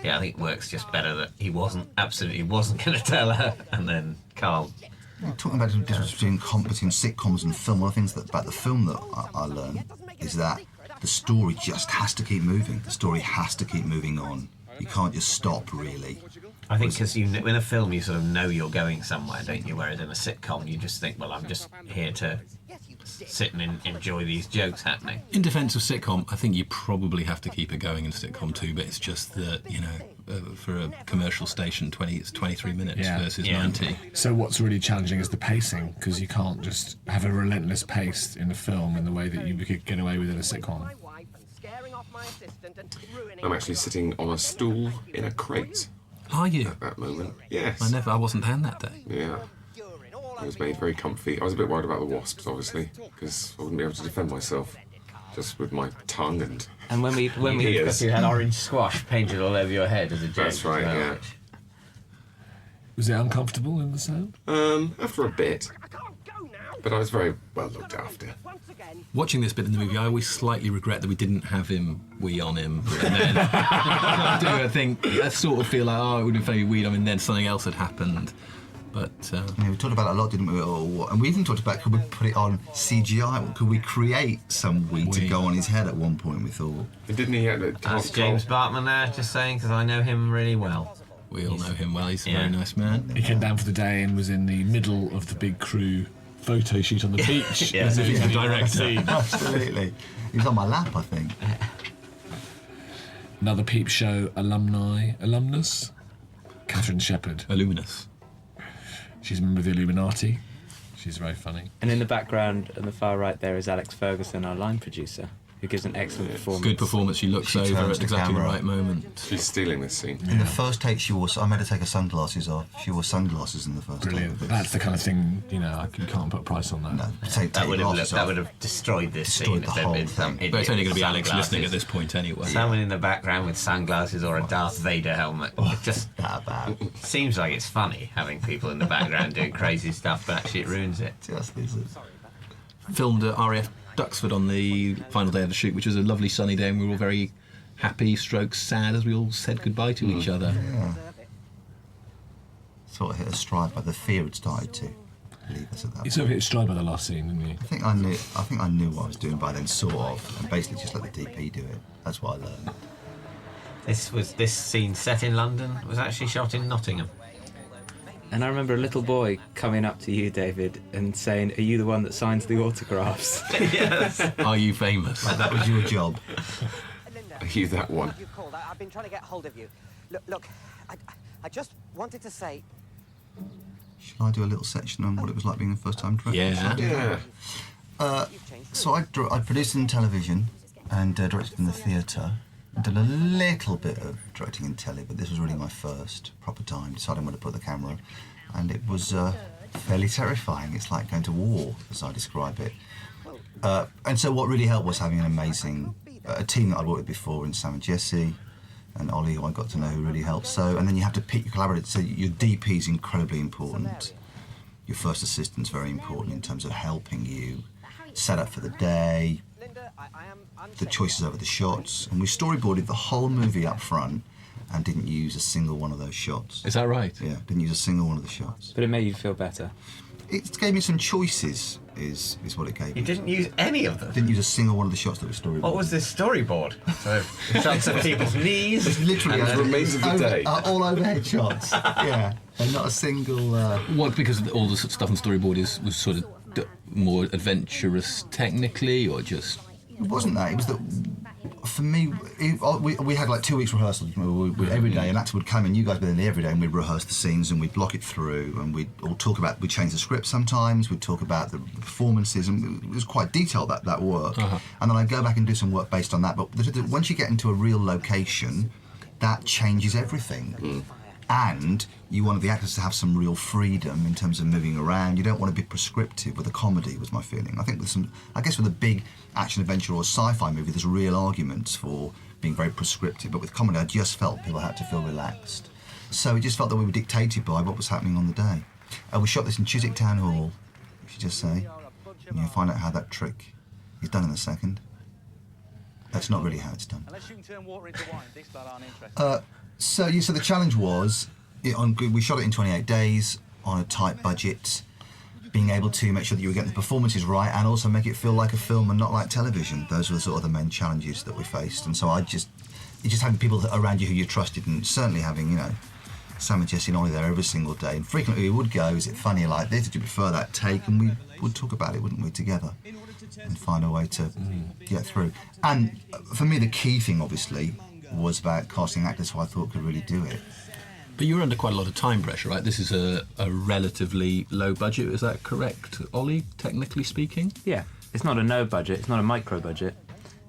yeah, I think it works just better that he absolutely wasn't going to tell her, and then Karl. Talking about the difference between sitcoms and film, one of the things about the film that I learned is that the story just has to keep moving. The story has to keep moving on. You can't just stop, really. I think because in a film you sort of know you're going somewhere, don't you? Whereas in a sitcom you just think, well, I'm just here to sit and enjoy these jokes happening. In defence of sitcom, I think you probably have to keep it going in sitcom too, but it's just that, you know, for a commercial station, it's 23 minutes versus 90. So what's really challenging is the pacing, because you can't just have a relentless pace in a film in the way that you could get away with in a sitcom. I'm actually sitting on a stool in a crate. Are you? At that moment, yes. I wasn't down that day. Yeah. I was made very comfy. I was a bit worried about the wasps, obviously, because I wouldn't be able to defend myself just with my tongue and. And when we because you had orange squash painted all over your head as a joke. That's right. Well. Yeah. Was it uncomfortable in the sound? After a bit, but I was very well looked after. Watching this bit in the movie, I always slightly regret that we didn't have him wee on him. And then I sort of feel like, it would have been funny weed on him, and then something else had happened. But we talked about it a lot, didn't we? And we even talked about, could we put it on CGI? Could we create some weed to go on his head at one point? We thought. And didn't he? That's James Bartman there, just saying, because I know him really well. We all know him well. He's a very nice man. He came down for the day and was in the middle of the big crew photo shoot on the beach, Yeah. as if he's the director. Absolutely. He was on my lap, I think. Another Peep Show alumnus, Catherine Shepherd. Illuminous. She's a member of the Illuminati. She's very funny. And in the background, on the far right there, is Alex Ferguson, our line producer, who gives an excellent performance. Good performance. She looks over turns at the exactly the camera. right moment. She's stealing this scene. In the first take, I made her take her sunglasses off. She wore sunglasses in the first Brilliant. take. That's the kind of thing, you can't put a price on that. No, take That would glasses off. have destroyed this Destroyed scene. the if there'd whole been thing. some But it's idiot only going to be with Alex listening at sunglasses. this point anyway. Someone in the background with sunglasses or a Darth Vader helmet. Just that bad. seems like it's funny having people in the background doing crazy stuff, but actually it ruins it. Just isn't. Filmed at RAF Duxford on the final day of the shoot, which was a lovely sunny day, and we were all very happy, sad as we all said goodbye to each other. Yeah. Sort of hit a stride, but the fear had started to leave us at that You point. sort of hit stride by the last scene, didn't you? I think I knew what I was doing by then, sort of, and basically just let the DP do it. That's what I learned. This scene set in London was actually shot in Nottingham. And I remember a little boy coming up to you, David, and saying, "Are you the one that signs the autographs?" Yes. Are you famous? That was your job. Are you that one? You called. I've been trying to get hold of you. Look, I just wanted to say... Shall I do a little section on what it was like being a first-time director? Yeah. Shall I do that? Yeah. So I produced in television and directed in the theatre. I did a little bit of directing in telly, but this was really my first proper time deciding where to put the camera, and it was fairly terrifying. It's like going to war, as I describe it. And so what really helped was having an amazing a team that I'd worked with before in Sam and Jesse and Ollie, who I got to know, who really helped. So, and then you have to pick your collaborators. So your DP is incredibly important. Your first assistant's very important in terms of helping you set up for the day, the choices over the shots, and we storyboarded the whole movie up front and didn't use a single one of those shots. Is that right? Yeah, didn't use a single one of the shots. But it made you feel better. it gave me some choices. Is what it gave me. You didn't use any of them. Didn't use a single one of the shots that was storyboarded. What was this storyboard? So shots of people's knees. It's literally And the remains of the day. all overhead shots. Yeah, and not a single. What, because all the stuff on storyboard was sort of more adventurous technically, or just? It wasn't that. It was that for me, we had like 2 weeks rehearsal every day, and actors would come in. You guys would be there every day, and we'd rehearse the scenes, and we'd block it through, and we'd all talk about. We'd change the script sometimes. We'd talk about the performances, and it was quite detailed that work. And then I'd go back and do some work based on that. But once you get into a real location, that changes everything. And you wanted the actors to have some real freedom in terms of moving around. You don't want to be prescriptive with a comedy, was my feeling. I think with a big action adventure or sci-fi movie, there's real arguments for being very prescriptive. But with comedy, I just felt people had to feel relaxed. So it just felt that we were dictated by what was happening on the day. We shot this in Chiswick Town Hall, we should just say. And you'll find out how that trick is done in a second. That's not really how it's done. Unless you can turn water into wine, this lot aren't interested. So the challenge was, we shot it in 28 days on a tight budget, being able to make sure that you were getting the performances right and also make it feel like a film and not like television. Those were the sort of the main challenges that we faced. And so just having people around you who you trusted, and certainly having, Sam and Jessie and Ollie there every single day. And frequently we would go, is it funny like this? Did you prefer that take? And we would talk about it, wouldn't we, together, and find a way to get through. And for me, the key thing, obviously, was about casting actors who I thought could really do it. But you're under quite a lot of time pressure, right? This is a relatively low budget, is that correct, Ollie, technically speaking? Yeah, it's not a no budget, it's not a micro budget,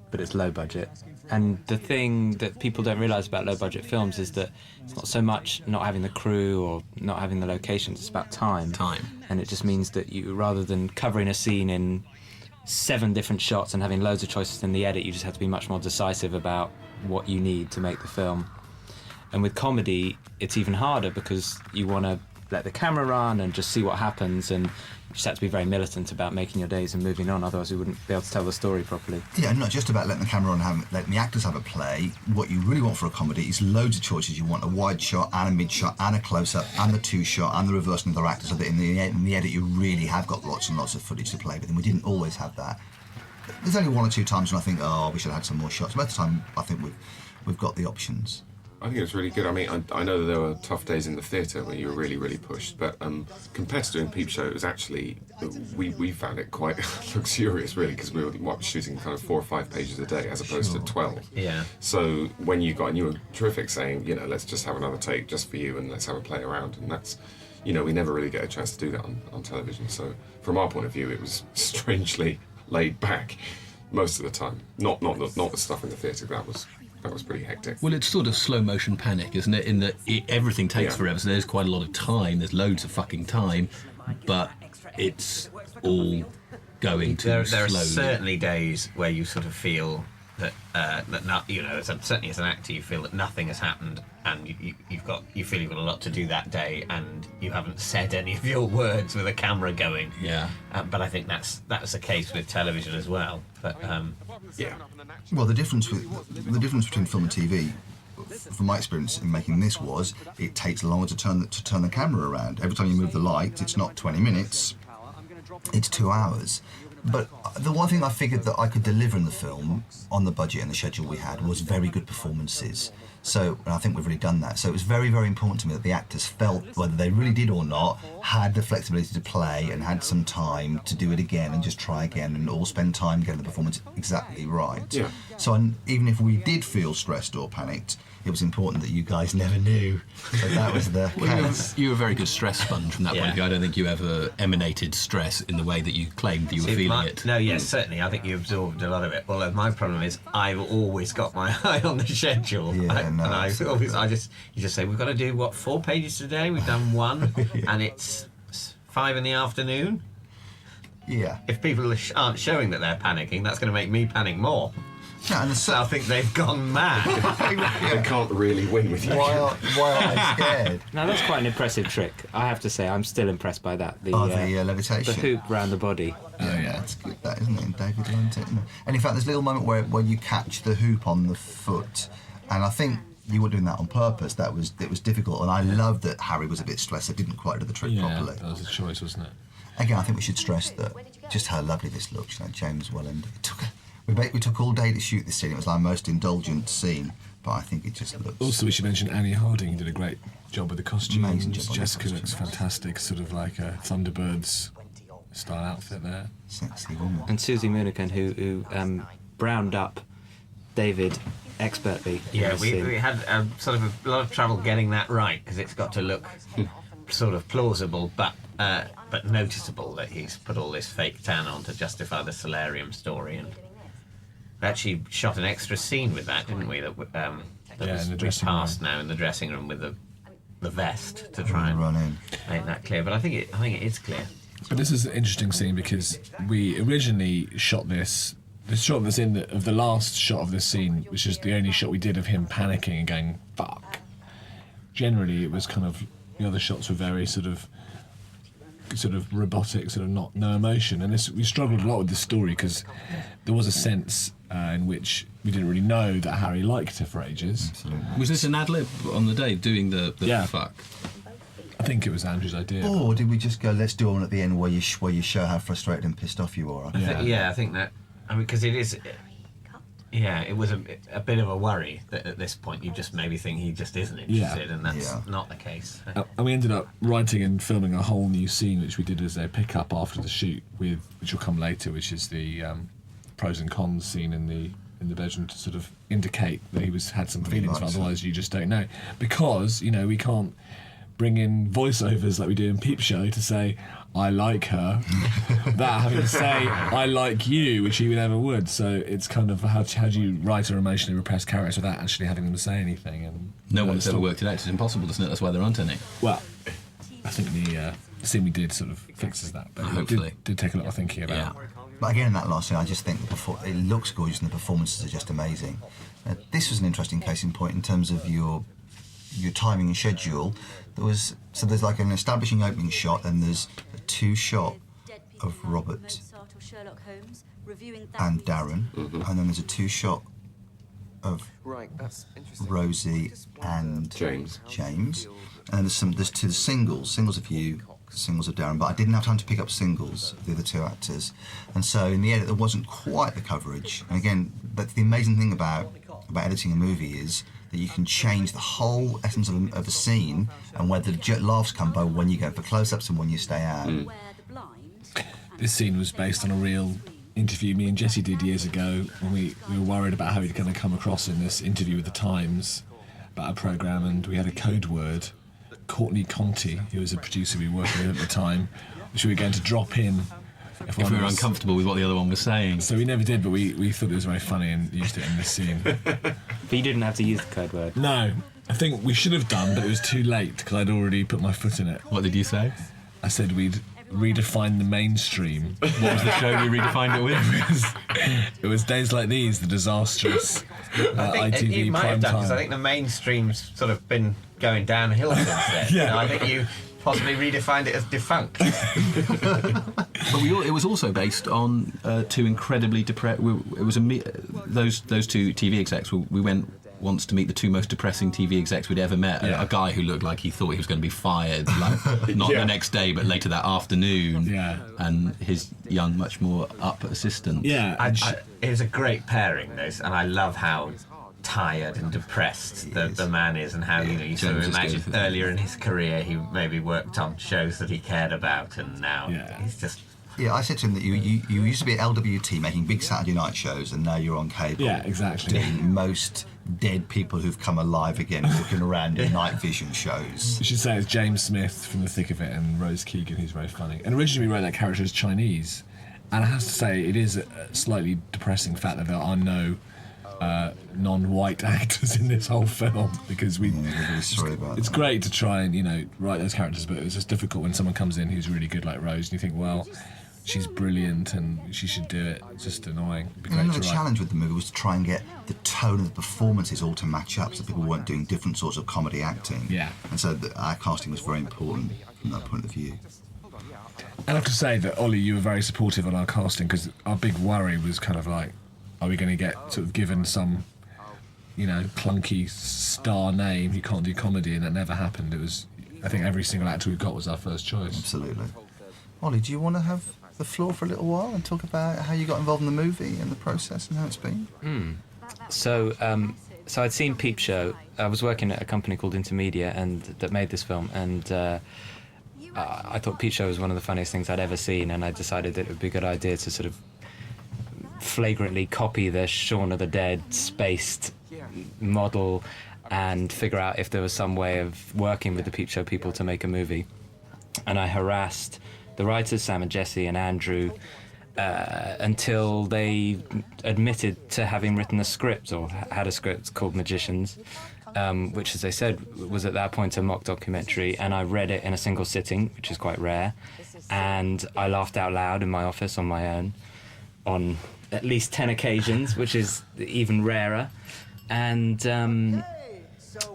but it's low budget. And the thing that people don't realise about low budget films is that it's not so much not having the crew or not having the locations, it's about time. And it just means that you, rather than covering a scene in 7 different shots and having loads of choices in the edit, you just have to be much more decisive about what you need to make the film. And with comedy, it's even harder because you want to let the camera run and just see what happens, and you just have to be very militant about making your days and moving on, otherwise you wouldn't be able to tell the story properly. Yeah, not just about letting the camera run and letting the actors have a play. What you really want for a comedy is loads of choices. You want a wide shot and a mid shot and a close-up and the 2-shot and the reversing of the actors, so that in the edit you really have got lots and lots of footage to play with, and we didn't always have that. There's only 1 or 2 times when I think, we should have had some more shots. Most of the time, I think we've got the options. I think it was really good. I mean, I know that there were tough days in the theatre where you were really, really pushed, but compared to doing Peep Show, it was actually, we found it quite luxurious, really, because we were shooting kind of 4 or 5 pages a day as opposed to 12. Yeah. So when you were terrific saying, let's just have another take just for you and let's have a play around, and that's, we never really get a chance to do that on television. So from our point of view, it was strangely laid back most of the time. Not the stuff in the theatre, that was pretty hectic. Well, it's sort of slow motion panic, isn't it? In that everything takes forever, so there's quite a lot of time. There's loads of fucking time, but it's all going too slowly. There are certainly days where you sort of feel that certainly as an actor, you feel that nothing has happened, and you feel you've got a lot to do that day, and you haven't said any of your words with a camera going. Yeah. But I think that's the case with television as well. But yeah. Well, the difference between film and TV, from my experience in making this, was it takes longer to turn the camera around. Every time you move the light, it's not 20 minutes, it's 2 hours. But the one thing I figured that I could deliver in the film, on the budget and the schedule we had, was very good performances. So, and I think we've really done that. So it was very, very important to me that the actors felt, whether they really did or not, had the flexibility to play and had some time to do it again and just try again and all spend time getting the performance exactly right. Yeah. So even if we did feel stressed or panicked, it was important that you guys never knew that was the case. You were a very good stress sponge from that point of view. I don't think you ever emanated stress in the way that you claimed you were feeling it. No, yes, certainly. I think you absorbed a lot of it. Well, my problem is I've always got my eye on the schedule. You just say, we've got to do, 4 pages today? We've done 1, and it's 5 in the afternoon. Yeah. If people aren't showing that they're panicking, that's going to make me panic more. Yeah, and I think they've gone mad. They can't really win with you. Why are they scared? Now that's quite an impressive trick. I have to say, I'm still impressed by that. The levitation. The hoop round the body. That's good, that, isn't it? And David learned it. And in fact, there's a little moment where you catch the hoop on the foot, and I think you were doing that on purpose. It was difficult, and I loved that Harry was a bit stressed. It didn't quite do the trick properly. That was a choice, wasn't it? Again, I think we should stress that just how lovely this looks. You know, James Welland. We took all day to shoot this scene. It was our most indulgent scene, but I think it just looks. Also, we should mention Annie Harding did a great job with the costumes. Amazing job on the Jessica costumes. looks fantastic, sort of like a Thunderbirds style outfit there. Sexy woman. And Susie Munican, who browned up David expertly. in Yeah, this we scene. had a lot of trouble getting that right because it's got to look sort of plausible, but noticeable that he's put all this fake tan on to justify the solarium story. And we actually shot an extra scene with that, didn't we? That Yeah, was in the dressing passed now in the dressing room with the vest to try and Run in. make that clear. But I think it is clear. But this is an interesting scene because we originally shot this. The shot that's of the last shot of this scene, which is the only shot we did of him panicking and going fuck. Generally, it was kind of the other shots were very sort of robotic, sort of no emotion. And we struggled a lot with this story because there was a sense in which we didn't really know that Harry liked her for ages. Absolutely. Was this an ad lib on the day doing the Yeah. fuck? I think it was Andrew's idea. Or did we just go, let's do one at the end where you show how frustrated and pissed off you are? I think that. I mean, because it is. Yeah, it was a bit of a worry that at this point you just maybe think he just isn't interested, and that's not the case. And we ended up writing and filming a whole new scene, which we did as a pick-up after the shoot, which will come later, which is the pros and cons scene in the bedroom to sort of indicate that he had some feelings, but otherwise you just don't know. Because, we can't bring in voiceovers like we do in Peep Show to say, I like her, without having to say, I like you, which he never would. So it's kind of, how do you write an emotionally repressed character without actually having them say anything? And No one's ever worked it out. It's impossible, doesn't it? That's why there aren't any. Well, I think the scene we did sort of fixes that. But Hopefully. It did take a lot of thinking about. But again, in that last scene, I just think it looks gorgeous and the performances are just amazing. This was an interesting case in point in terms of your timing and schedule. There's like an establishing opening shot, and there's a two shot of Robert and Darren, and then there's a two shot of Rosie and James. And there's two singles of you, singles of Darren, but I didn't have time to pick up singles of the other two actors, and so in the edit there wasn't quite the coverage. And again, that's the amazing thing about editing a movie is that you can change the whole essence of a scene and where the laughs come by when you go for close-ups and when you stay out. This scene was based on a real interview me and Jessie did years ago when we were worried about how he'd going to come across in this interview with the Times about a programme, and we had a code word, Courtney Conti, who was a producer we were working with at the time, which we were going to drop in if we were uncomfortable with what the other one was saying. So we never did, but we thought it was very funny and used it in this scene. But you didn't have to use the code word. No, I think we should have done, but it was too late because I'd already put my foot in it. What did you say? I said we'd redefine the mainstream. What was the show you redefined it with? It was Days Like These, the disastrous I think ITV you might prime have done, because I time. think the mainstream's sort of been going downhill since then. Yeah. So I think you possibly redefined it as defunct. But it was also based on two incredibly depressed. It was those two TV execs. We went once to meet the two most depressing TV execs we'd ever met. Yeah. A guy who looked like he thought he was going to be fired, like not the next day, but later that afternoon. Yeah. And his young, much more up assistant. Yeah. It was a great pairing, this, and I love how tired and depressed the man is, and how you sort of James is imagine going for that. earlier in his career he maybe worked on shows that he cared about, and now he's just. Yeah, I said to him that you used to be at LWT making big Saturday night shows, and now you're on cable. Yeah, exactly. Doing most dead people who've come alive again, walking around in night vision shows. You should say it's James Smith from The Thick of It and Rose Keegan, who's very funny. And originally we wrote that character as Chinese, and I have to say it is a slightly depressing fact that there are no non-white actors in this whole film, because we're really sorry about it's that. great to try and write those characters, but it's just difficult when someone comes in who's really good like Rose and you think, well, she's brilliant and she should do it. It's just annoying. It'd be great Another to write. challenge with the movie was to try and get the tone of the performances all to match up, so people weren't doing different sorts of comedy acting. Yeah. And so our casting was very important from that point of view. And I have to say that, Ollie, you were very supportive on our casting, because our big worry was kind of like, are we going to get sort of given some, clunky star name who can't do comedy? And that never happened. It was, I think every single actor we got was our first choice. Absolutely. Ollie, do you want to have the floor for a little while and talk about how you got involved in the movie and the process and how it's been? So I'd seen Peep Show. I was working at a company called Intermedia and that made this film, and I thought Peep Show was one of the funniest things I'd ever seen, and I decided that it would be a good idea to sort of flagrantly copy the Shaun of the Dead spaced model and figure out if there was some way of working with the Peep Show people to make a movie. And I harassed the writers, Sam and Jesse and Andrew, until they admitted to having written a script, or had a script called Magicians, which, as I said, was at that point a mock documentary, and I read it in a single sitting, which is quite rare, and I laughed out loud in my office on my own on at least 10 occasions, which is even rarer. And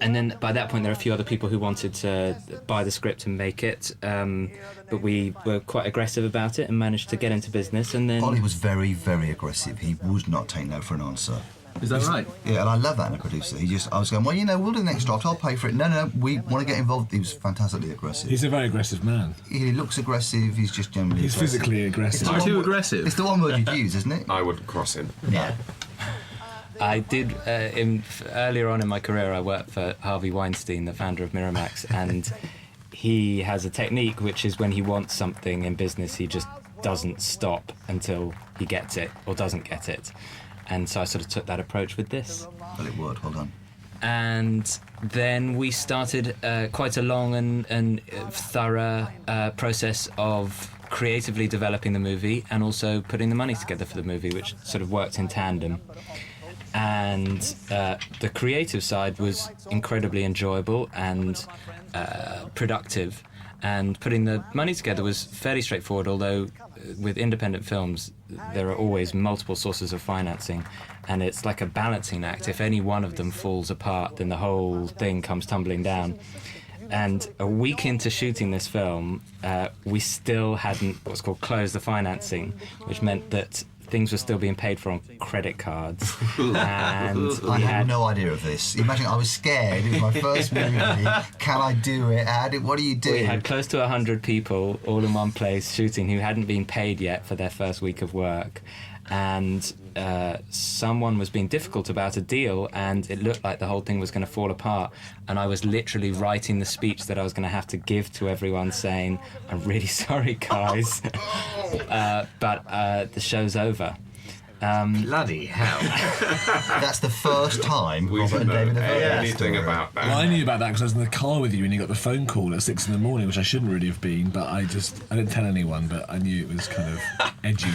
then by that point there were a few other people who wanted to buy the script and make it, but we were quite aggressive about it and managed to get into business. And then Ollie was very, very aggressive. He would not take no for an answer. Is that right? Yeah, and I love that in a producer. I was going, well, we'll do the next draft, I'll pay for it. No, we want to get involved. He was fantastically aggressive. He's a very aggressive man. He looks aggressive, he's just generally He's aggressive. physically aggressive. It's too aggressive. It's the one word you'd use, isn't it? I would cross him. Yeah. I did, earlier on in my career, I worked for Harvey Weinstein, the founder of Miramax, and he has a technique which is when he wants something in business, he just doesn't stop until he gets it or doesn't get it. And so I sort of took that approach with this. Well, it worked, well done. And then we started quite a long and thorough process of creatively developing the movie and also putting the money together for the movie, which sort of worked in tandem. And the creative side was incredibly enjoyable and productive, and putting the money together was fairly straightforward, although with independent films there are always multiple sources of financing, and it's like a balancing act. If any one of them falls apart, then the whole thing comes tumbling down. And a week into shooting this film, we still hadn't what's called closed the financing, which meant that things were still being paid for on credit cards. And I had no idea of this. Imagine, I was scared. It was my first movie. Can I do it? What do you do? We had close to 100 people all in one place shooting who hadn't been paid yet for their first week of work. And someone was being difficult about a deal, and it looked like the whole thing was going to fall apart. And I was literally writing the speech that I was going to have to give to everyone, saying, "I'm really sorry, guys, but the show's over." Bloody hell. That's the first time We Robert and didn't David know have heard that anything story. about that. Well, I knew about that because I was in the car with you and you got the phone call at 6 a.m, which I shouldn't really have been, but I didn't tell anyone, but I knew it was kind of edgy.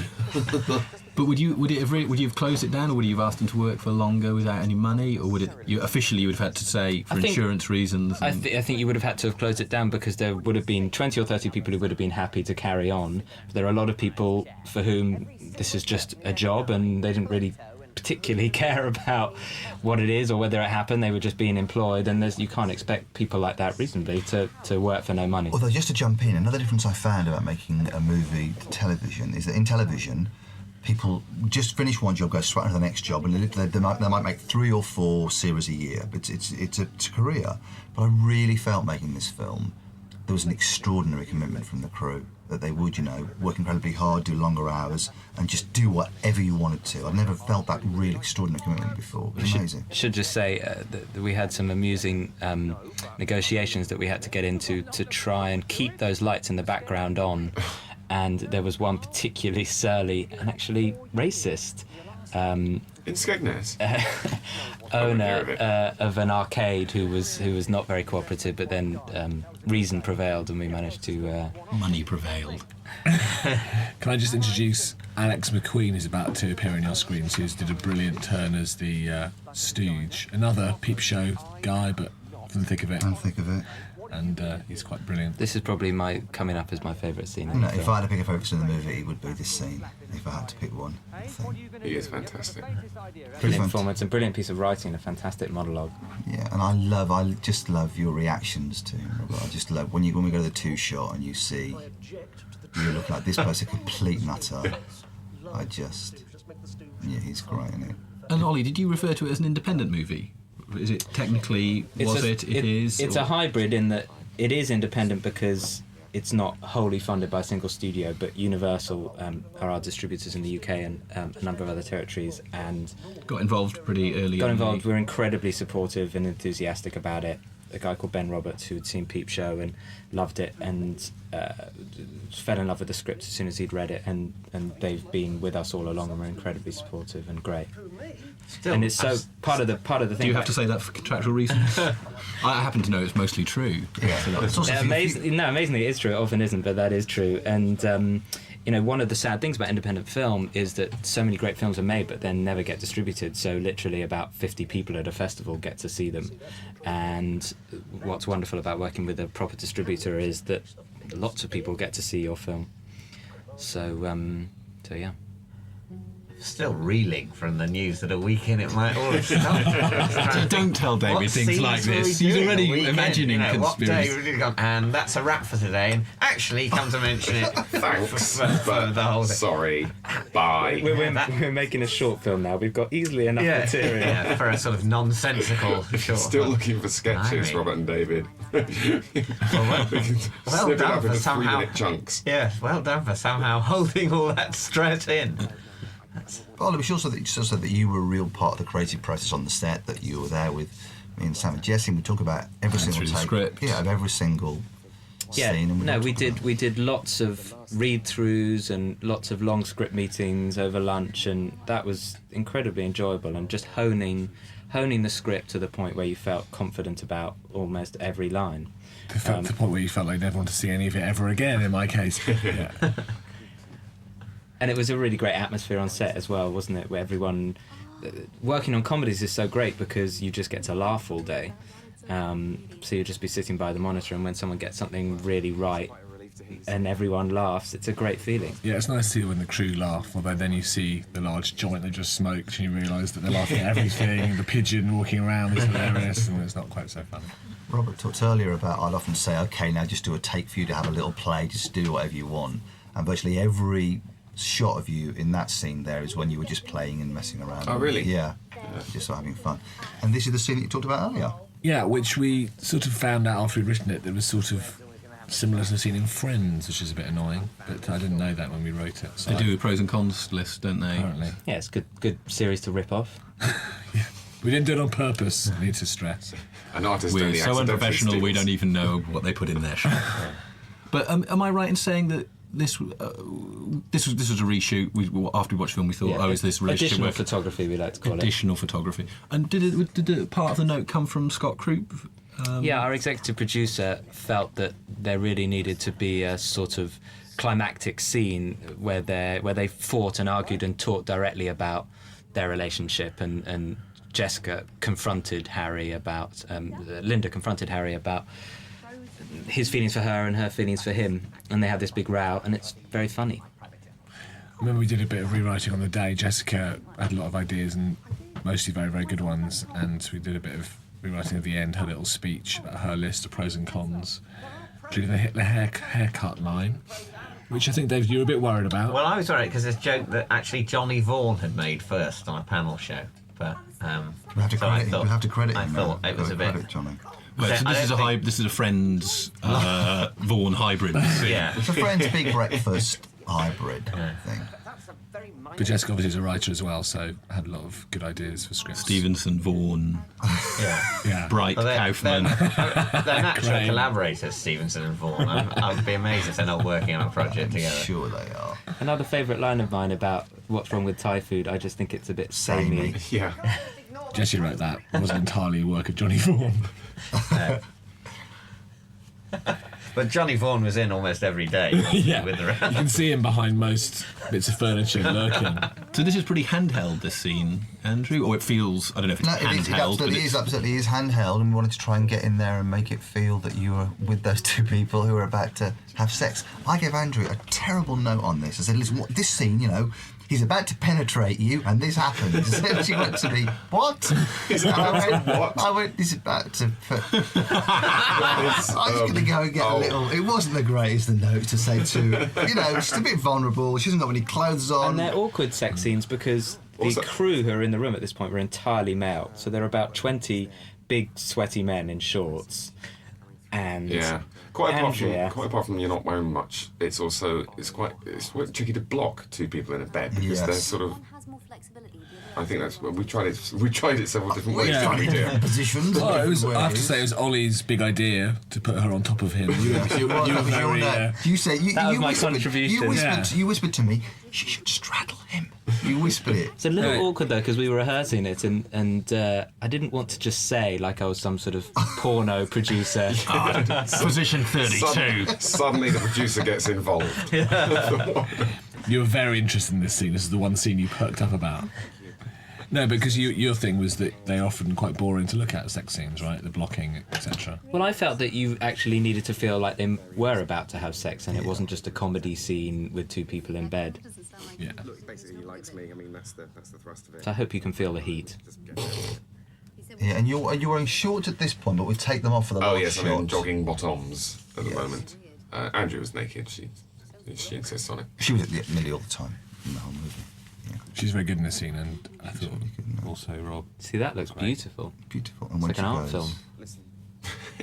But would you have closed it down, or would you have asked him to work for longer without any money, or would you officially would have had to say for insurance reasons? I think you would have had to have closed it down, because there would have been 20 or 30 people who would have been happy to carry on. There are a lot of people for whom this is just a job and they didn't really particularly care about what it is or whether it happened. They were just being employed, and you can't expect people like that reasonably to work for no money. Although, just to jump in, another difference I found about making a movie to television is that in television, people just finish one job, go straight into the next job, and they might make 3 or 4 series a year, but it's a career. But I really felt making this film, there was an extraordinary commitment from the crew, that they would, work incredibly hard, do longer hours, and just do whatever you wanted to. I've never felt that real extraordinary commitment before. It was amazing. Should just say that we had some amusing negotiations that we had to get into to try and keep those lights in the background on. And there was one particularly surly and actually racist In Skegness? owner of an arcade who was not very cooperative, but then reason prevailed and we managed to... Money prevailed. Can I just introduce Alex McQueen, who's about to appear on your screens, who's did a brilliant turn as the Stooge, another Peep Show guy, but from the thick of it. And he's quite brilliant. This is probably coming up as my favourite scene in the film. If I had to pick a favourite scene in the movie, it would be this scene, if I had to pick one. I think. He is fantastic. Brilliant performance, a brilliant piece of writing, a fantastic monologue. Yeah, and I just love your reactions to him, Robert. I just love when we go to the 2-shot and you see you look like this place a complete nutter. He's great in it. And Ollie, did you refer to it as an independent movie? Is it technically, it is? It's a hybrid in that it is independent because it's not wholly funded by a single studio, but Universal are our distributors in the UK and a number of other territories, and Got involved pretty early. got on. involved. We're incredibly supportive and enthusiastic about it. A guy called Ben Roberts, who had seen Peep Show and loved it, and fell in love with the script as soon as he'd read it, and they've been with us all along, and we're incredibly supportive and great. Still, And it's so part of the thing. Do you have to say that for contractual reasons? I happen to know it's mostly true. It's also Amazingly, it is true. It often isn't, but that is true. And one of the sad things about independent film is that so many great films are made, but then never get distributed. So literally, about 50 people at a festival get to see them. And what's wonderful about working with a proper distributor is that lots of people get to see your film. So yeah. Still reeling from the news that a week in it might all have stopped. Don't tell David What things like scenes were we this. He's doing already a weekend? imagining What day conspiracy. we really gone, and that's a wrap for today. And actually, come to mention it, Thanks, for the whole thing. sorry. Bye. We're making a short film now. We've got easily enough material. Yeah, for a sort of nonsensical short. Still film. looking for sketches, Blimey. Robert and David. Well Snip it done up for into somehow. 3-minute chunks. Yeah, well done for somehow holding all that stress in. Well, it was also that you were a real part of the creative process on the set, that you were there with me and Sam and Jesse, and we talk about every single through the take. script. Yeah, of every single scene. And No, all we talk about did. We did lots of read-throughs and lots of long script meetings over lunch, and that was incredibly enjoyable. And just honing the script to the point where you felt confident about almost every line. To the point where you felt like you never want to see any of it ever again, in my case. Yeah. And it was a really great atmosphere on set as well, wasn't it? Where everyone working on comedies is so great because you just get to laugh all day. So you'll just be sitting by the monitor, and when someone gets something really right and everyone laughs, it's a great feeling. Yeah, it's nice to see when the crew laugh, although then you see the large joint they just smoked and you realise that they're laughing at everything, and the pigeon walking around is hilarious, and it's not quite so funny. Robert talked earlier about, I'd often say, okay, now just do a take for you to have a little play, just do whatever you want. And virtually every shot of you in that scene there is when you were just playing and messing around. Oh, really? Yeah, just sort of having fun. And this is the scene that you talked about earlier. Yeah, which we sort of found out after we'd written it, that was sort of similar to the scene in Friends, which is a bit annoying, but I didn't know that when we wrote it. So They do a pros and cons list, don't they? apparently. Yeah, it's good series to rip off. We didn't do it on purpose, I need to stress. An artist We're only so accidentally unprofessional, we steals. don't even know what they put in their shot. But am I right in saying that this was a reshoot? After we watched the film, we thought, is this relationship additional work? photography, we like to call it. Additional photography. And did part of the note come from Scott Croup? Yeah, our executive producer felt that there really needed to be a sort of climactic scene where they fought and argued and talked directly about their relationship, and Jessica confronted Harry about Linda confronted Harry about his feelings for her and her feelings for him, and they had this big row, and it's very funny. I remember we did a bit of rewriting on the day. Jessica had a lot of ideas, and mostly very, very good ones, and we did a bit of rewriting at the end, her little speech about her list of pros and cons, including the haircut line, which I think, Dave, you were a bit worried about. Well, I was worried because there's a joke that actually Johnny Vaughan had made first on a panel show, but We have to so credit him. We have to credit I him. thought it was a bit. Credit Johnny. Well, so I this don't is a Friends Vaughan hybrid. Yeah. It's a Friends Big Breakfast hybrid thing. But Jessica obviously is a writer as well, so had a lot of good ideas for scripts. Stevenson, Vaughan, Yeah. Bright, Well, Kaufman. They're natural Crane. collaborators, Stevenson and Vaughan. I'd be amazed if they're not working on a project together. Sure they are. Another favourite line of mine about what's wrong with Thai food, I just think it's a bit samey. Yeah. Jesse wrote that. It wasn't entirely work of Johnny Vaughan. But Johnny Vaughan was in almost every day Yeah. with the You can see him behind most bits of furniture lurking. So this is pretty handheld, this scene, Andrew? Or it feels, I don't know if it's No, it handheld, but absolutely is handheld, and we wanted to try and get in there and make it feel that you were with those two people who are about to have sex. I gave Andrew a terrible note on this. I said, listen, this scene, he's about to penetrate you, and this happens. And she went to me, what? He's about to what? I went, he's about to put... I was going to go and get a little... It wasn't the greatest of notes to say to... she's a bit vulnerable, she hasn't got any clothes on. And they're awkward sex scenes because the crew who are in the room at this point were entirely male. So there are about 20 big, sweaty men in shorts. And Yeah. Quite Andrea. apart from you're not wearing much, it's quite tricky to block two people in a bed because they're sort of. Has more flexibility. I think that's we tried it several different ways. Yeah. Didn't we, dear? Positions. Well, I have to say, it was Ollie's big idea to put her on top of him. You were very, You said That was my whispered, contribution. You whispered to me, she should straddle him. You whispered it. It's a little awkward though because we were rehearsing it and I didn't want to just say like I was some sort of porno producer. Position 32. Suddenly the producer gets involved. You were very interested in this scene. This is the one scene you perked up about. No, because your thing was that they're often quite boring to look at, sex scenes, right? The blocking, etc. Well, I felt that you actually needed to feel like they were about to have sex and it wasn't just a comedy scene with two people in bed. Yeah. Look, basically, he likes me. I mean, that's the thrust of it. So I hope you can feel the heat. Yeah, and you're wearing shorts at this point, but we take them off for the last Yes, shot. I'm in jogging bottoms at the moment. Andrea was naked. She insists on it. She was nearly all the time in the whole movie. Yeah. She's very good in this scene, and I thought also Rob. See, that looks beautiful. Beautiful. And It's when like an she art goes, film.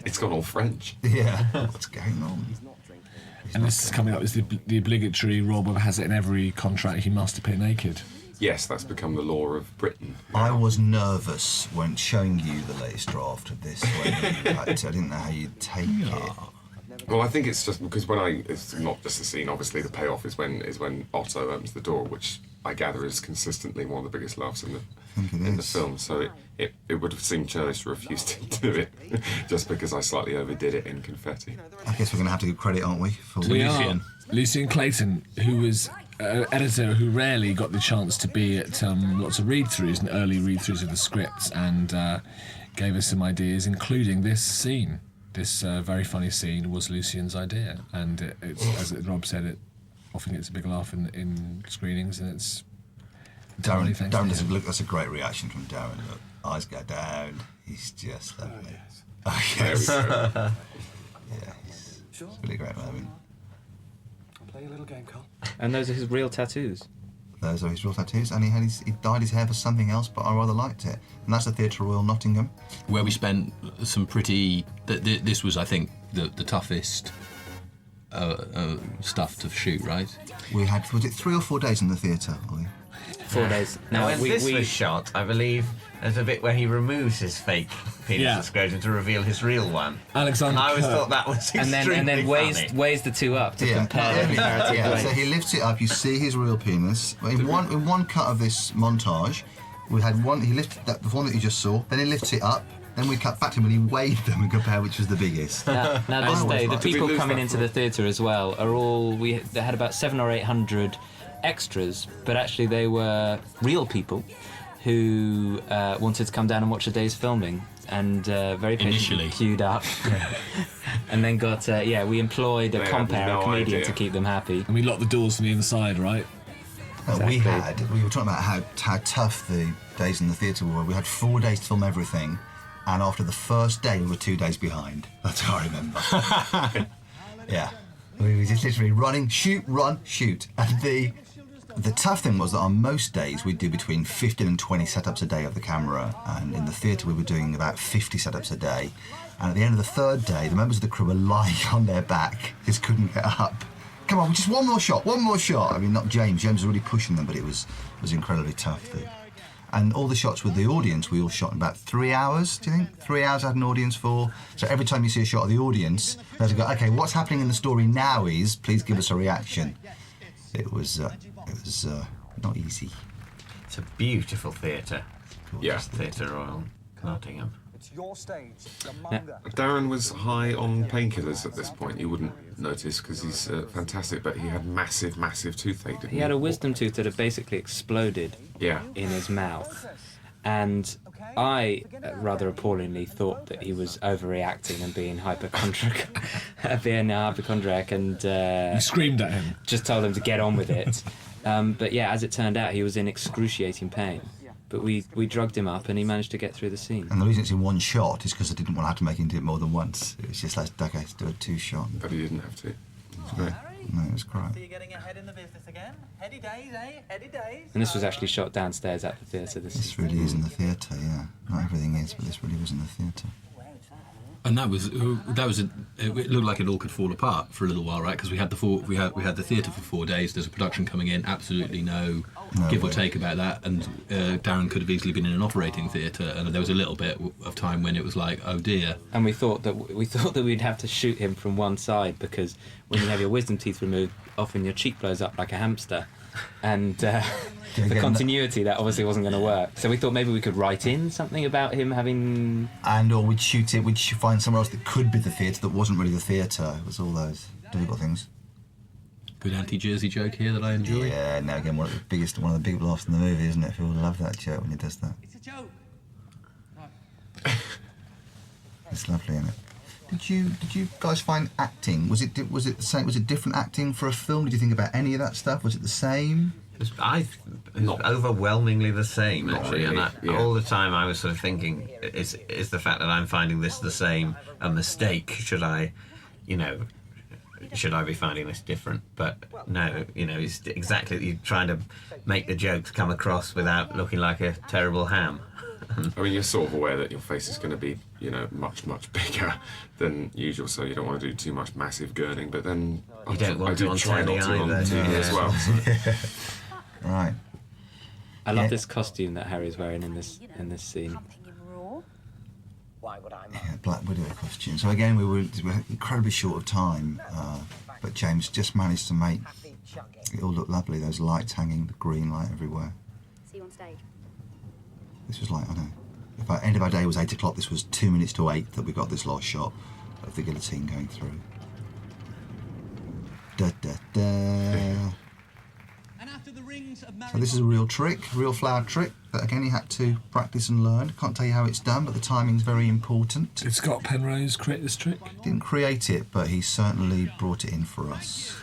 It's gone all French. Yeah. What's going on? And this is coming up as the obligatory Rob has it in every contract. He must appear naked. Yes, that's become the law of Britain. I was nervous when showing you the latest draft of this. I didn't know how you'd take it. Well, I think it's just because it's not just the scene. Obviously, the payoff is when Otto opens the door, which I gather is consistently one of the biggest laughs in the film. So it would have seemed churlish to refuse to do it just because I slightly overdid it in confetti. I guess we're going to have to give credit, aren't we? For We are. Lucian Clayton, who was editor who rarely got the chance to be at lots of read-throughs and early read-throughs of the scripts, and gave us some ideas, including this scene. This very funny scene was Lucian's idea, and it's, as Rob said, often gets a big laugh in screenings, and it's Darren thanks to doesn't him. look. That's a great reaction from Darren. Look, eyes go down. He's just lovely. Oh, There we yes. go. Yeah, it's really great moment. Play a little game, Carl. And those are his real tattoos. Those are his real tattoos, and he dyed his hair for something else, but I rather liked it. And that's the Theatre Royal Nottingham. Where we spent some pretty. This was, I think, the toughest stuff to shoot, right? We had, was it 3 or 4 days in the theatre, Ollie? 4 days. Now, when this we was shot, I believe there's a bit where he removes his fake penis Yeah. and scrotum to reveal his real one. Alexander And I always Kirk. thought that was and extremely then funny. weighs the two up to compare the comparative yeah. weight. So he lifts it up. You see his real penis. In one cut of this montage, we had one. He lifted that, the one that you just saw. Then he lifts it up. Then we cut back to him and he weighed them and compared which was the biggest. Now I this always day, the liked it. people Did we lose coming that into for- the theatre as well are all. They had about 700 or 800 extras, but actually they were real people who wanted to come down and watch a day's filming, and very patiently Initially. queued up, and then got. We employed a They had compere, no a comedian, idea. to keep them happy. And we locked the doors from the inside, right? We Exactly. we were talking about how tough the days in the theatre were. We had 4 days to film everything, and after the first day, we were 2 days behind. That's how I remember. Yeah. We were just literally running, shoot, run, shoot. And the tough thing was that on most days, we'd do between 15 and 20 setups a day of the camera, and in the theatre, we were doing about 50 setups a day. And at the end of the third day, the members of the crew were lying on their back, just couldn't get up. Come on, just one more shot, one more shot. I mean, not James. James was really pushing them, but it was incredibly tough. And all the shots with the audience, we all shot in about 3 hours, do you think? 3 hours I had an audience for. So every time you see a shot of the audience, they have to go, okay, what's happening in the story now is, please give us a reaction. It was not easy. It's a beautiful theatre. Yeah. Theatre Royal Nottingham. It's your stage, the manga. Darren was high on painkillers at this point. You wouldn't notice because he's fantastic, but he had massive toothache, didn't he? He had a wisdom tooth that had basically exploded Yeah. in his mouth, and I rather appallingly thought that he was overreacting and being hypochondriac, and You screamed at him. just told him to get on with it. But yeah, as it turned out, he was in excruciating pain. But we drugged him up, and he managed to get through the scene. And the reason it's in one shot is because I didn't want to have to make him do it more than once. It was just like, okay, let's do a 2-shot. But he didn't have to. It was great. No, it was great. So you're getting ahead in the business again? Heady days, eh? Heady days. And this was actually shot downstairs at the theatre. This really is in the theatre, yeah. Not everything is, but this really was in the theatre. And that was it looked like it all could fall apart for a little while, right? Because we had the theatre for 4 days. There's a production coming in, absolutely no give or take about that. And Darren could have easily been in an operating theatre, and there was a little bit of time when it was like, oh dear. And we thought that we'd have to shoot him from one side, because when you have your wisdom teeth removed, often your cheek blows up like a hamster, and for continuity that obviously wasn't going to work. So we thought maybe we could write in something about him having, or we'd find somewhere else that could be the theatre that wasn't really the theatre. It was all those difficult things. Good anti-Jersey joke here that I enjoy. Yeah, now again, one of the big laughs in the movie, isn't it? People love that joke when he does that. It's a joke. It's lovely, isn't it? Did you guys find acting? Was it the same? Was it different acting for a film? Did you think about any of that stuff? Was it the same? It was overwhelmingly the same, actually. Really, And all the time I was sort of thinking, is the fact that I'm finding this the same a mistake? Should I be finding this different? But no, it's exactly, you're trying to make the jokes come across without looking like a terrible ham. I mean, you're sort of aware that your face is going to be, much, much bigger than usual, so you don't want to do too much massive gurning, but then You don't want I to do on try telly not to on either. TV as well. So. Right. I love this costume that Harry's wearing in this scene. Why would I? Yeah, Black Widow costume. So again, we were incredibly short of time, but James just managed to make it all look lovely. Those lights hanging, the green light everywhere. See you on stage. This was like, I don't know, if our end of our day was 8 o'clock, this was 2 minutes to 8 that we got this last shot of the guillotine going through. Da, da, da. So this is a real trick, real flower trick, that again he had to practice and learn. Can't tell you how it's done, but the timing's very important. Did Scott Penrose create this trick? Didn't create it, but he certainly brought it in for us.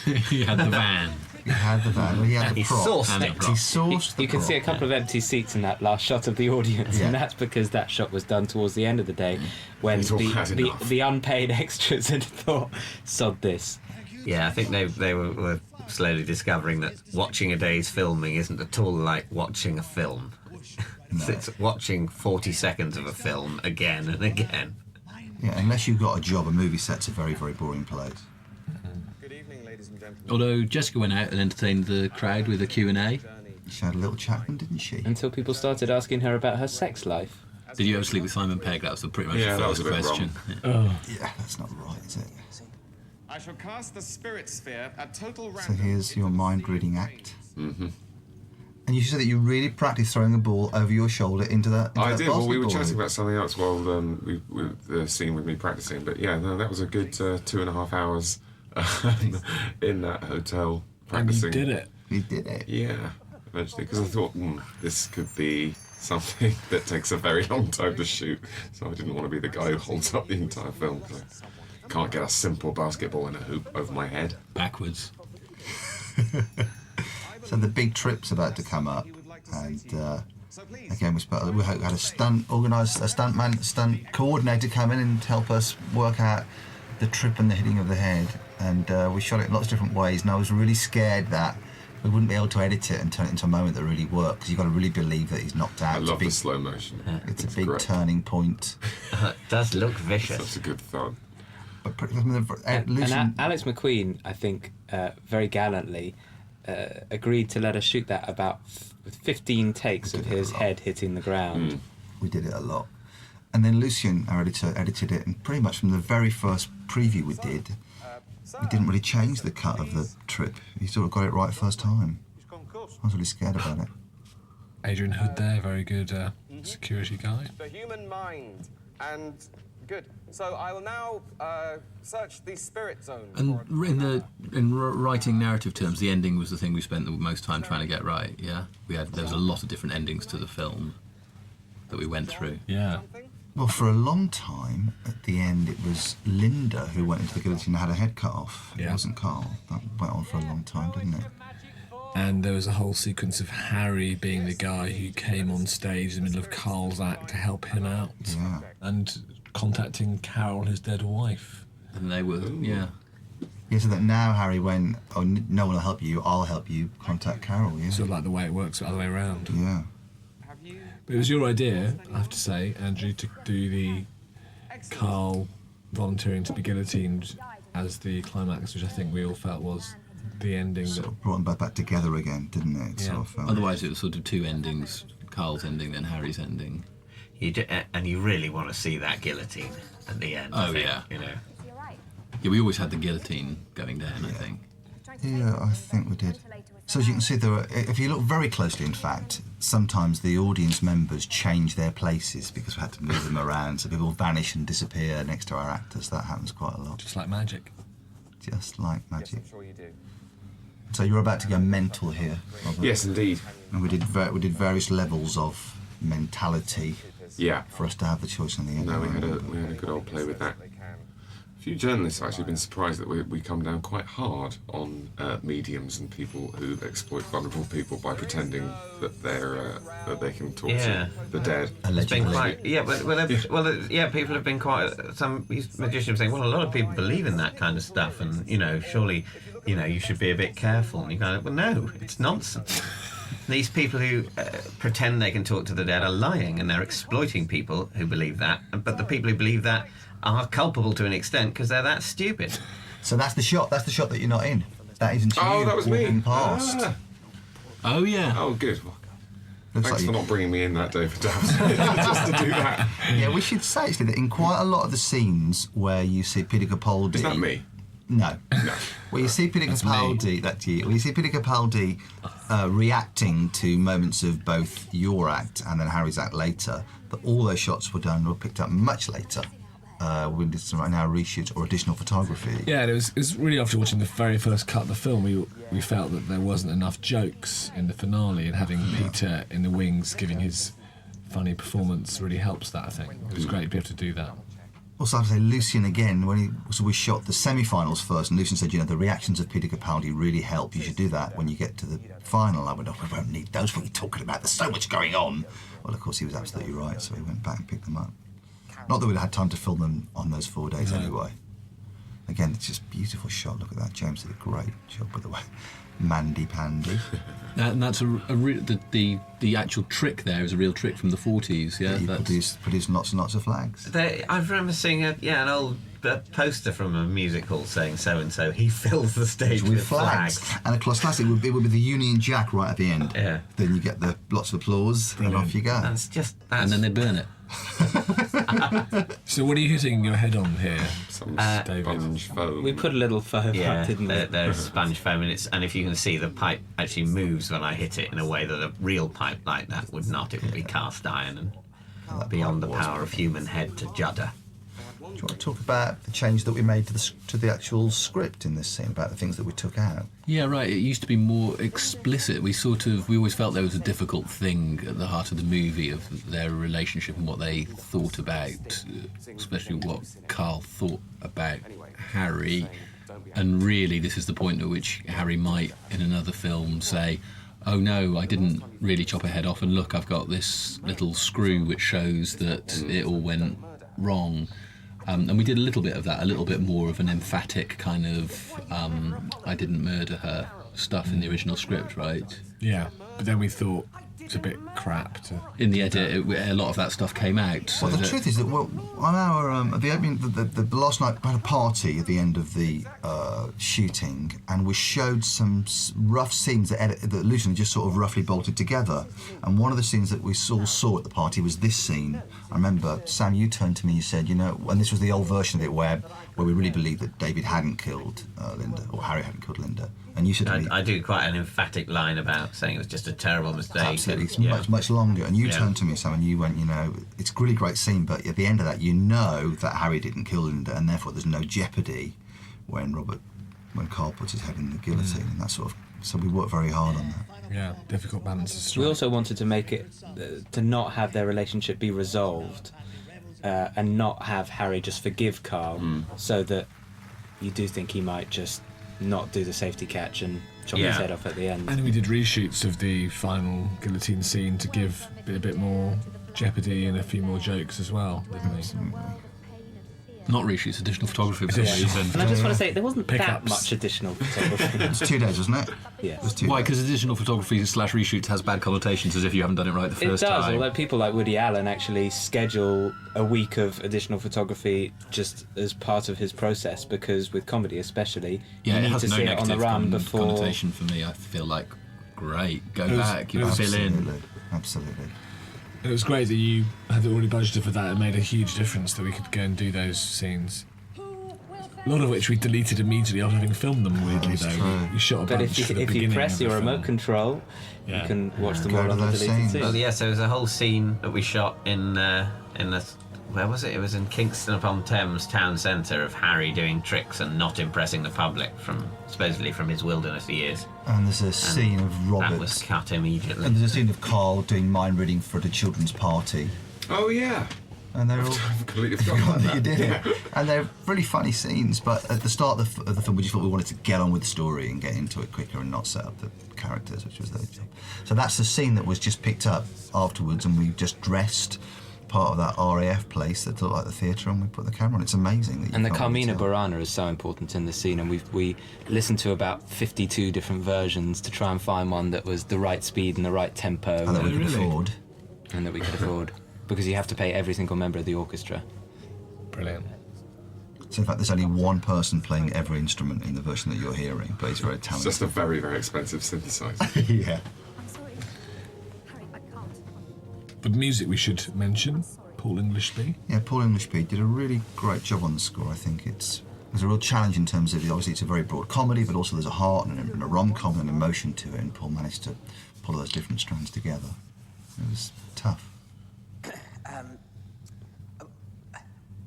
He had the van. He had the van, well, he had the He prop. sourced And it. He sourced the You can see a prop. couple of empty seats in that last shot of the audience, Yeah. and that's because that shot was done towards the end of the day, when It's all had enough. the unpaid extras had thought, sod this. Yeah, I think they were slowly discovering that watching a day's filming isn't at all like watching a film. It's watching 40 seconds of a film again and again. Yeah, unless you've got a job, a movie set's a very, very boring place. Good evening, ladies and gentlemen. Although Jessica went out and entertained the crowd with a Q&A. She had a little chat with them, didn't she? Until people started asking her about her sex life. Did you ever sleep with Simon Pegg? That was pretty much Yeah, the that was first a bit question. Yeah, that's not right, is it? I shall cast the spirit sphere at total So random. here's your mind-reading act. Mm-hmm. And you said that you really practiced throwing a ball over your shoulder into that. I did. Well, we were basketball. chatting about something else while the scene with me practicing. But yeah, no, that was a good 2.5 hours in that hotel And you practicing. did it. You did it. Yeah, eventually, because I thought this could be something that takes a very long time to shoot. So I didn't want to be the guy who holds up the entire film. So I can't get a simple basketball in a hoop over my head. Backwards. So the big trip's about to come up, and again we had a stunt coordinator come in and help us work out the trip and the hitting of the head, and we shot it in lots of different ways. And I was really scared that we wouldn't be able to edit it and turn it into a moment that really worked, because you've got to really believe that he's knocked out. I love the slow motion. It's a big great. turning point. It does look vicious. Such a good thought. But And Alex McQueen, I think, very gallantly agreed to let us shoot that about 15 takes of his head hitting the ground. We did it a lot. And then Lucian, our editor, edited it, and pretty much from the very first preview we did, we didn't really change the cut of the trip. He sort of got it right first time. I was really scared about it. Adrian Hood there, very good security guy. The human mind. And good. So I will now search the spirit zone. And in writing narrative terms, the ending was the thing we spent the most time trying to get right. Yeah, there was a lot of different endings to the film that we went through. Yeah. Well, for a long time, at the end, it was Linda who went into the guillotine and had her head cut off. It wasn't Karl. That went on for a long time, didn't it? And there was a whole sequence of Harry being the guy who came on stage in the middle of Karl's act to help him out. Yeah. And contacting Carol, his dead wife. And they were, yeah. Yeah, so that now Harry went, oh, no one will help you, I'll help you, contact Carol, yeah. Sort of like the way it works the other way around. Yeah. But it was your idea, I have to say, Andrew, to do the Karl volunteering to be guillotined as the climax, which I think we all felt was the ending. Sort That of brought them back together again, didn't it? Yeah. Sort of felt. Otherwise, it was sort of two endings: Karl's ending, then Harry's ending. And you really want to see that guillotine at the end. I Oh, think, yeah. You know. Yeah, we always had the guillotine going down. I think. Yeah, I think we did. So as you can see, there are, if you look very closely, in fact, sometimes the audience members change their places because we had to move them around, so people vanish and disappear next to our actors. That happens quite a lot. just like magic. Just like magic. I'm sure you do. So you're about to go mental here, Robert. Yes, indeed. And we did various levels of mentality Yeah. for us to have the choice in the end. No, we had a good old play with that. A few journalists have actually been surprised that we come down quite hard on mediums and people who exploit vulnerable people by pretending that that they can talk Yeah. to the dead. It's been Allegedly. quite, people have been quite, some magicians saying, well, a lot of people believe in that kind of stuff, and, surely, you should be a bit careful. And you go, well, no, it's nonsense. These people who pretend they can talk to the dead are lying, and they're exploiting people who believe that. But the people who believe that are culpable to an extent because they're that stupid. So that's the shot. That's the shot that you're not in. That isn't you. Oh, that was me. walking past. Ah. Oh yeah. Oh, good. Looks Thanks like for you- not bringing me in that day for just to do that. Yeah, we should say actually that in quite a lot of the scenes where you see Peter Capaldi. Is that me? No. No. Where you see Peter That's Capaldi, that's you. Where you see Peter Capaldi reacting to moments of both your act and then Harry's act later, that all those shots were done or picked up much later. We did some right now reshoots or additional photography. Yeah, and it was really after watching the very first cut of the film, we felt that there wasn't enough jokes in the finale, and having Peter in the wings giving his funny performance really helps that. I think it was great to be able to do that. Also, I have to say, Lucian again, so we shot the semi-finals first, and Lucian said, the reactions of Peter Capaldi really help. You should do that when you get to the final. I went, oh, we won't need those. What are you talking about? There's so much going on. Well, of course, he was absolutely right, so he went back and picked them up. Not that we'd had time to film them on those 4 days anyway. Again, it's just a beautiful shot. Look at that. James did a great job, by the way. Mandy Pandy. And that's the actual trick there is a real trick from the 40s. Yeah, He that's produced lots and lots of flags. I remember seeing an old poster from a music hall saying so-and-so, he fills the stage with flags. And of course, classic would be the Union Jack right at the end. Yeah. Then you get the lots of applause, and off you go. and then they burn it. So what are you hitting your head on here? Some David? sponge foam. We put a little foam Yeah, up, didn't we? there's sponge foam, and if you can see, the pipe actually moves when I hit it in a way that a real pipe like that would not. It would be cast iron and beyond the power of human head to judder. Do you want to talk about the change that we made to the actual script in this scene, about the things that we took out? Yeah, right. It used to be more explicit. We always felt there was a difficult thing at the heart of the movie of their relationship and what they thought about, especially what Karl thought about Harry. And really, this is the point at which Harry might, in another film, say, oh no, I didn't really chop a head off, and look, I've got this little screw which shows that it all went wrong. And we did a little bit of that, a little bit more of an emphatic kind of I didn't murder her stuff in the original script, right? Yeah, but then we thought it's a bit crap to... In the edit, a lot of that stuff came out. So Well, the truth is that on our at the opening, the last night we had a party at the end of the shooting, and we showed some rough scenes that Lucian had just sort of roughly bolted together. And one of the scenes that we saw at the party was this scene. I remember, Sam, you turned to me and you said, and this was the old version of it where we really believed that David hadn't killed Linda, or Harry hadn't killed Linda. And you said to me, I do quite an emphatic line about saying it was just a terrible mistake. absolutely, it's and, much longer. And you turned to me, Sam, and you went, it's a really great scene, but at the end of that, that Harry didn't kill Linda, and therefore there's no jeopardy when Karl puts his head in the guillotine, and that sort of. So we worked very hard on that. Yeah, difficult balance to strike. We also wanted to make it to not have their relationship be resolved, and not have Harry just forgive Karl, so that you do think he might just not do the safety catch and chop his head off at the end. And we did reshoots of the final guillotine scene to give it a bit more jeopardy and a few more jokes as well, didn't we? Absolutely. Not reshoots, additional photography for some reason. And I just want to say, there wasn't that Pickups. much additional photography. It's 2 days, wasn't it? Yeah. It was 2 Why? days. Because additional photography / reshoots has bad connotations, as if you haven't done it right the It first does, time. although people like Woody Allen actually schedule a week of additional photography just as part of his process, because with comedy especially, Yeah, you it need has to no see it on the negative run before... connotation for me. I feel like, great, go was- back, you it was- fill in. Absolutely. Absolutely. It was great that you had already budgeted for that. It made a huge difference that we could go and do those scenes. A lot of which we deleted immediately after having filmed them, weirdly, That's though. true. We shot a But bunch if for the you beginning press of the your film. remote control, Yeah. you can watch them Go all to on the those deleted scenes. scenes. Well, yes, there was a whole scene that we shot in the where was it? It was in Kingston upon Thames town centre of Harry doing tricks and not impressing the public supposedly from his wilderness years. And there's a scene of Robert. That was cut immediately. And there's a scene of Carl doing mind reading for the children's party. Oh yeah. And they're all. I've completely forgotten that you that. did it. And they're really funny scenes, but at the start of the film, we just thought we wanted to get on with the story and get into it quicker and not set up the characters, which was their job. So that's the scene that was just picked up afterwards, and we just dressed part of that RAF place that looked like the theatre, and we put the camera on. It's amazing. That you And the can't Carmina really tell. Burana is so important in the scene, and we listened to about 52 different versions to try and find one that was the right speed and the right tempo, And that we could really? afford. and that we could afford, because you have to pay every single member of the orchestra. Brilliant. So in fact, there's only one person playing every instrument in the version that you're hearing, but he's very It's talented. just a very, very expensive synthesizer. Yeah. I'm sorry. Harry, I can't. But music we should mention. Paul Englishby. Yeah, Paul Englishby did a really great job on the score. I think there's a real challenge in terms of, obviously it's a very broad comedy, but also there's a heart and a rom-com and emotion to it, and Paul managed to pull those different strands together. It was tough.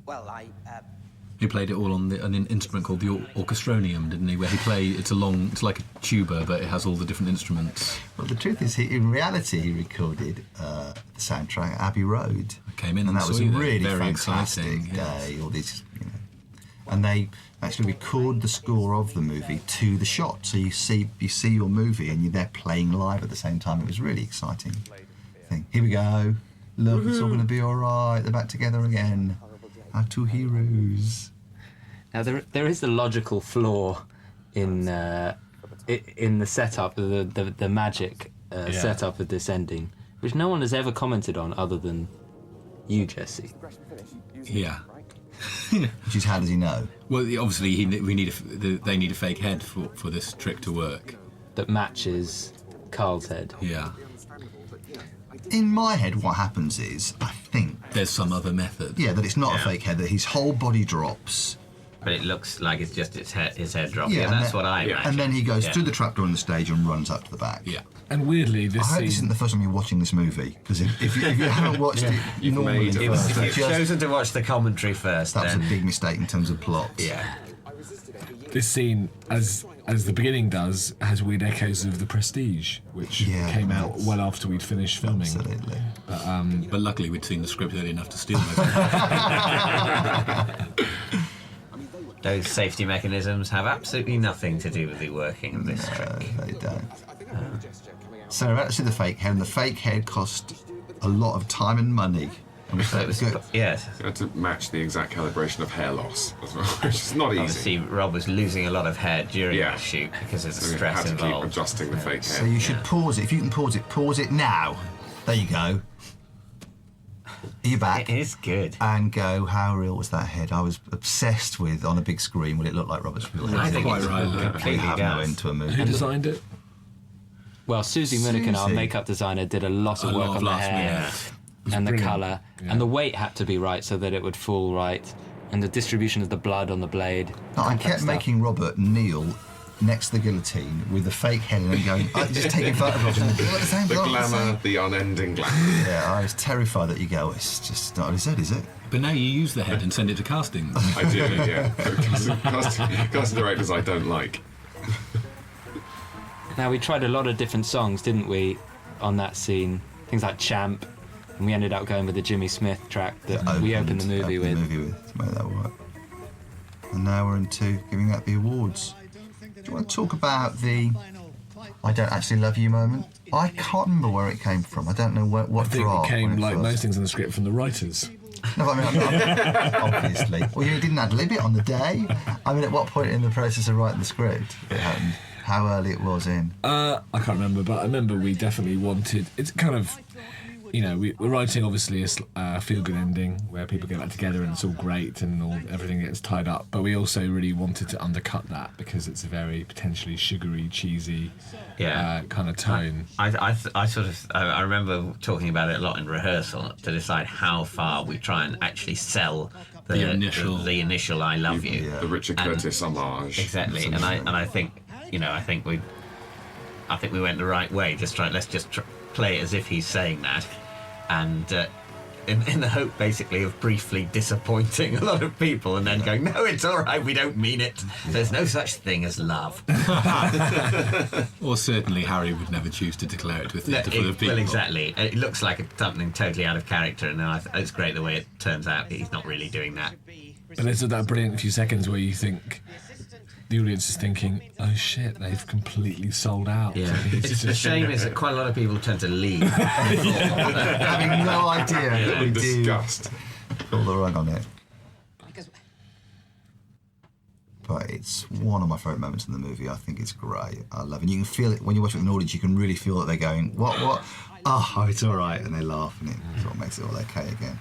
Well, He played it all on an instrument called the orchestronium, didn't he? Where he played, it's like a tuba, but it has all the different instruments. Well, the truth is, in reality, he recorded the soundtrack at Abbey Road. I came in and and that was saw a you there. really Very fantastic exciting, day. yes. All these, and they actually record the score of the movie to the shot, so you see your movie and you're there playing live at the same time. It was really exciting thing. Here we go. Look, it's all going to be all right. They're back together again. Our two heroes. Now there is a logical flaw in the setup, the magic setup of this ending, which no one has ever commented on other than you, Jesse. Yeah. Which is, how does he know? Well, obviously, they need a fake head for this trick to work. That matches Carl's head. Yeah. In my head, what happens is, I think There's some other method. that it's not a fake head, that his whole body drops. But it looks like it's just his head dropping. Yeah, Yeah, and that's then- what I imagine. And then he goes Yeah. through the trapdoor on the stage and runs up to the back. Yeah. And weirdly, I this hope this isn't scene... the first time you're watching this movie, because if you haven't watched it, You've normally made the it. first If time, you've just- chosen to watch the commentary first, that was a then big mistake in terms of plot. yeah. This scene, as the beginning does, has weird echoes of The Prestige, which Yeah, came out that's- well after we'd finished filming. Absolutely. But luckily, we'd seen the script early enough to steal most of it. Those safety mechanisms have absolutely nothing to do with the working of this trick. They don't. So we're actually the fake head, and the fake head cost a lot of time and money. And we So thought it was, good. yes. You had to match the exact calibration of hair loss as well, which is not easy. Obviously, Rob was losing a lot of hair during Yeah. the shoot because of the So we stress had to keep involved. adjusting the fake So hair. you should pause it. If you can pause it now. There you go. Are you back? It is good. And go, how real was that head? I was obsessed with, on a big screen, would it look like Robert's real head? I think quite it's right. We completely have no does. end to a Who movie. designed it? Well, Susie Munikin, our Susie. makeup designer, did a lot of A work lot of on the last hair minute. and the brilliant. colour, Yeah. and the weight had to be right so that it would fall right, and the distribution of the blood on the blade. I complex kept stuff. making Robert kneel next to the guillotine with the fake head and then going, just taking photographs. And what the same, The what the glamour, same. the unending glamour. Yeah, I was terrified that you go, it's just not his head, is it? But now you use the head and send it to casting. I did, yeah. Casting directors I don't like. Now, we tried a lot of different songs, didn't we, on that scene? Things like Champ, and we ended up going with the Jimmy Smith track that we opened the movie with. To make that work. And now we're into giving out the awards. Do you want to talk about the I don't actually love you moment? I can't remember where it came from. I don't know what I think draft. it came, when like first- most things in the script, from the writers. No, but I mean, obviously. Well, you didn't ad-lib it on the day. I mean, at what point in the process of writing the script it happened? How early it was in? I can't remember, but I remember we definitely wanted... It's kind of... You know, we're writing obviously a feel-good ending where people get back together and it's all great and everything gets tied up. But we also really wanted to undercut that because it's a very potentially sugary, cheesy kind of tone. I remember talking about it a lot in rehearsal to decide how far we try and actually sell the initial "I love you," the Richard Curtis homage. Exactly, and I think we went the right way. Let's just play it as if he's saying that, and in the hope basically of briefly disappointing a lot of people and then going, no, it's all right, we don't mean it. There's no such thing as love. Or certainly Harry would never choose to declare it to a theatre full of people. Well, exactly. It looks like something totally out of character, and it's great the way it turns out he's not really doing that. But there's that brilliant few seconds where you think the audience is thinking, oh shit, they've completely sold out. Yeah. The shame is that quite a lot of people tend to leave. Having no idea that we disgust. Pull the rug on it. But it's one of my favourite moments in the movie. I think it's great. I love it. And you can feel it when you watch it with an audience. You can really feel that they're going, what? Oh, it's all right, and they laugh, and it sort of makes it all okay again.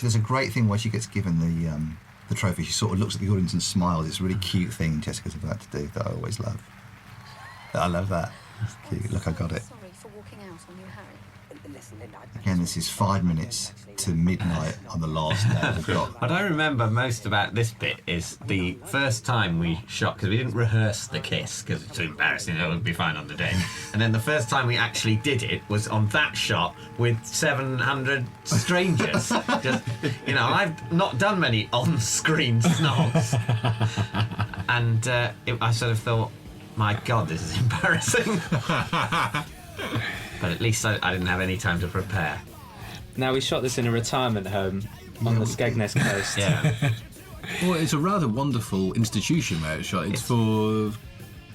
There's a great thing where she gets given the trophy. She sort of looks at the audience and smiles. It's a really cute thing Jessica's about to do that I always love. I love that. It's cute. Look, I got it. Sorry for walking out on you, Harry. Listen, Again, this is 5 minutes to midnight on the last day we've got. What I remember most about this bit is the first time we shot, because we didn't rehearse the kiss because it's too embarrassing, it would be fine on the day. And then the first time we actually did it was on that shot with 700 strangers. Just, I've not done many on-screen snogs. And I sort of thought, my God, this is embarrassing. But at least I didn't have any time to prepare. Now, we shot this in a retirement home on the Skegness coast. Yeah. Well, it's a rather wonderful institution where it's shot. It's for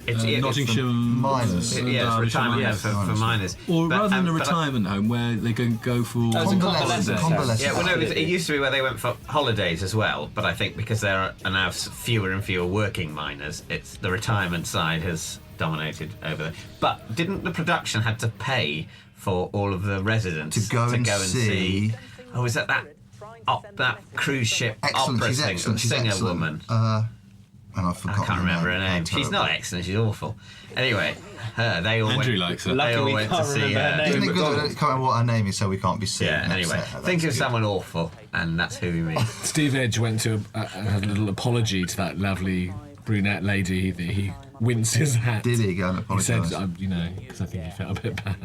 Nottingham miners. Yeah, it's retirement for miners. Or rather than a retirement home where they can go for convalescence. Yeah, well, no, it used to be where they went for holidays as well. But I think because there are now fewer and fewer working miners, it's the retirement side has dominated over there. But didn't the production had to pay for all of the residents to go and see? Oh, is that cruise ship opera singer woman? And I've forgotten. I can't remember her name. She's not excellent. She's awful. Anyway, they all Andrew went. likes her. They all went to see her. Isn't it good? I can't remember what her name is, so we can't be seen. Yeah. Anyway, think of someone awful, and that's who we mean. Steve Edge went to had a little apology to that lovely brunette lady. He winces at. Did he go and apologise? He said, because I think he felt a bit bad.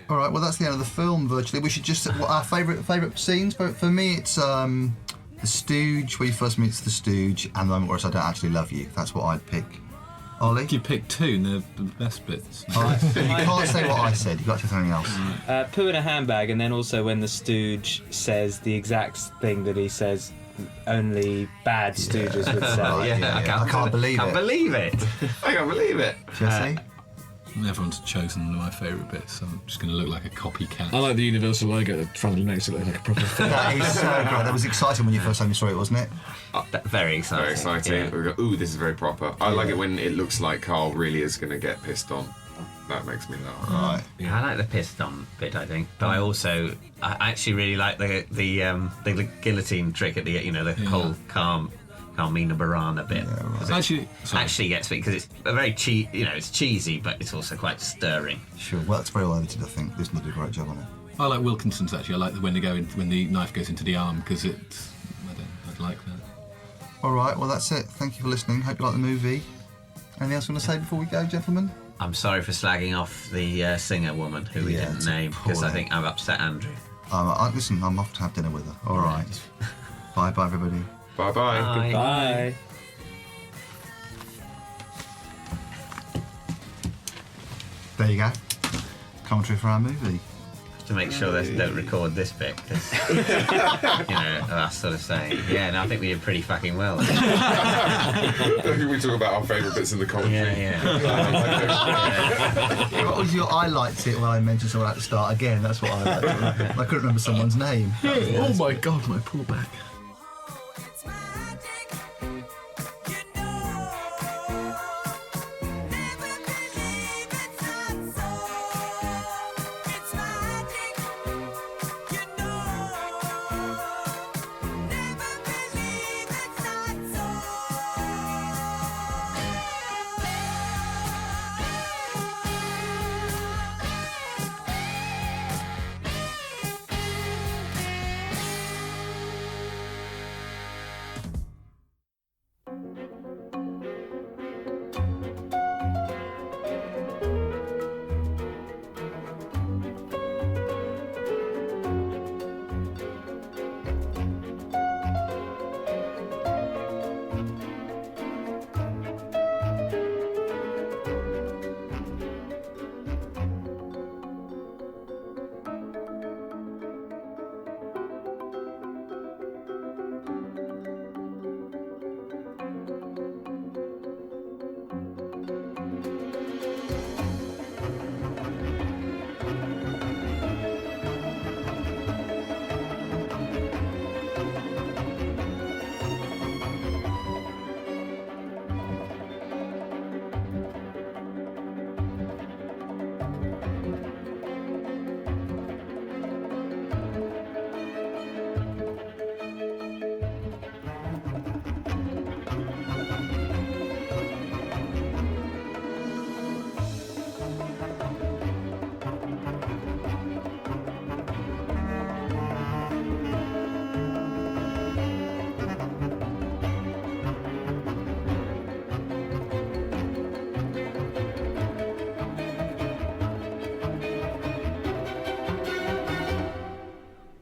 All right, well, that's the end of the film, virtually. We should just... What our favourite scenes? For me, it's the Stooge, where you first meet the Stooge, and the moment where it's I don't actually love you. That's what I'd pick. Ollie? You picked two, and they're the best bits. You can't say what I said. You've got to say something else. Poo in a handbag, and then also when the Stooge says the exact thing that he says only bad Stooges would say. Right, I can't believe it. I can't believe it. Jesse? Everyone's chosen my favourite bits, so I'm just going to look like a copycat. I like the Universal logo at the front of the next to look like a proper film. That is so great. That was exciting when you first time you saw it, wasn't it? Very exciting. Very exciting. Yeah. We go, ooh, this is very proper. I like it when it looks like Karl really is going to get pissed on. That makes me laugh. Right. Yeah, I like the pissed on bit, I think, but I actually really like the guillotine trick at the the whole Carmina Burana bit. Yeah, right. Actually gets me because it's a very it's cheesy, but it's also quite stirring. Sure. Well, it's very well edited, I think. Disney did a great job on it. I like Wilkinson's actually. I like when the knife goes into the arm because it's. I like that. All right. Well, that's it. Thank you for listening. Hope you like the movie. Anything else you want to say before we go, gentlemen? I'm sorry for slagging off the singer woman who we didn't name because I think I've upset Andrew. Listen, I'm off to have dinner with her. All right. Bye, everybody. Bye-bye. Goodbye. There you go. Commentary for our movie. to make sure they don't record this bit. 'Cause, you know, us sort of saying, yeah, no, I think we did pretty fucking well. We talk about our favourite bits in the commentary. Yeah. What was your? I liked it when I mentioned someone at the start. Again, that's what I liked. I couldn't remember someone's name. Oh my God, my poor back.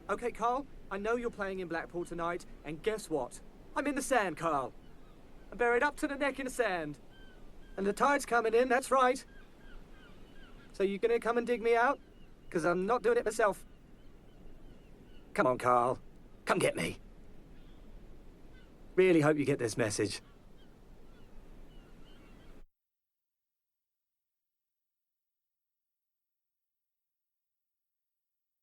Okay, Karl, I know you're playing in Blackpool tonight, and guess what? I'm in the sand, Karl. I'm buried up to the neck in the sand. And the tide's coming in, that's right. So you gonna come and dig me out? Because I'm not doing it myself. Come on, Karl. Come get me. Really hope you get this message.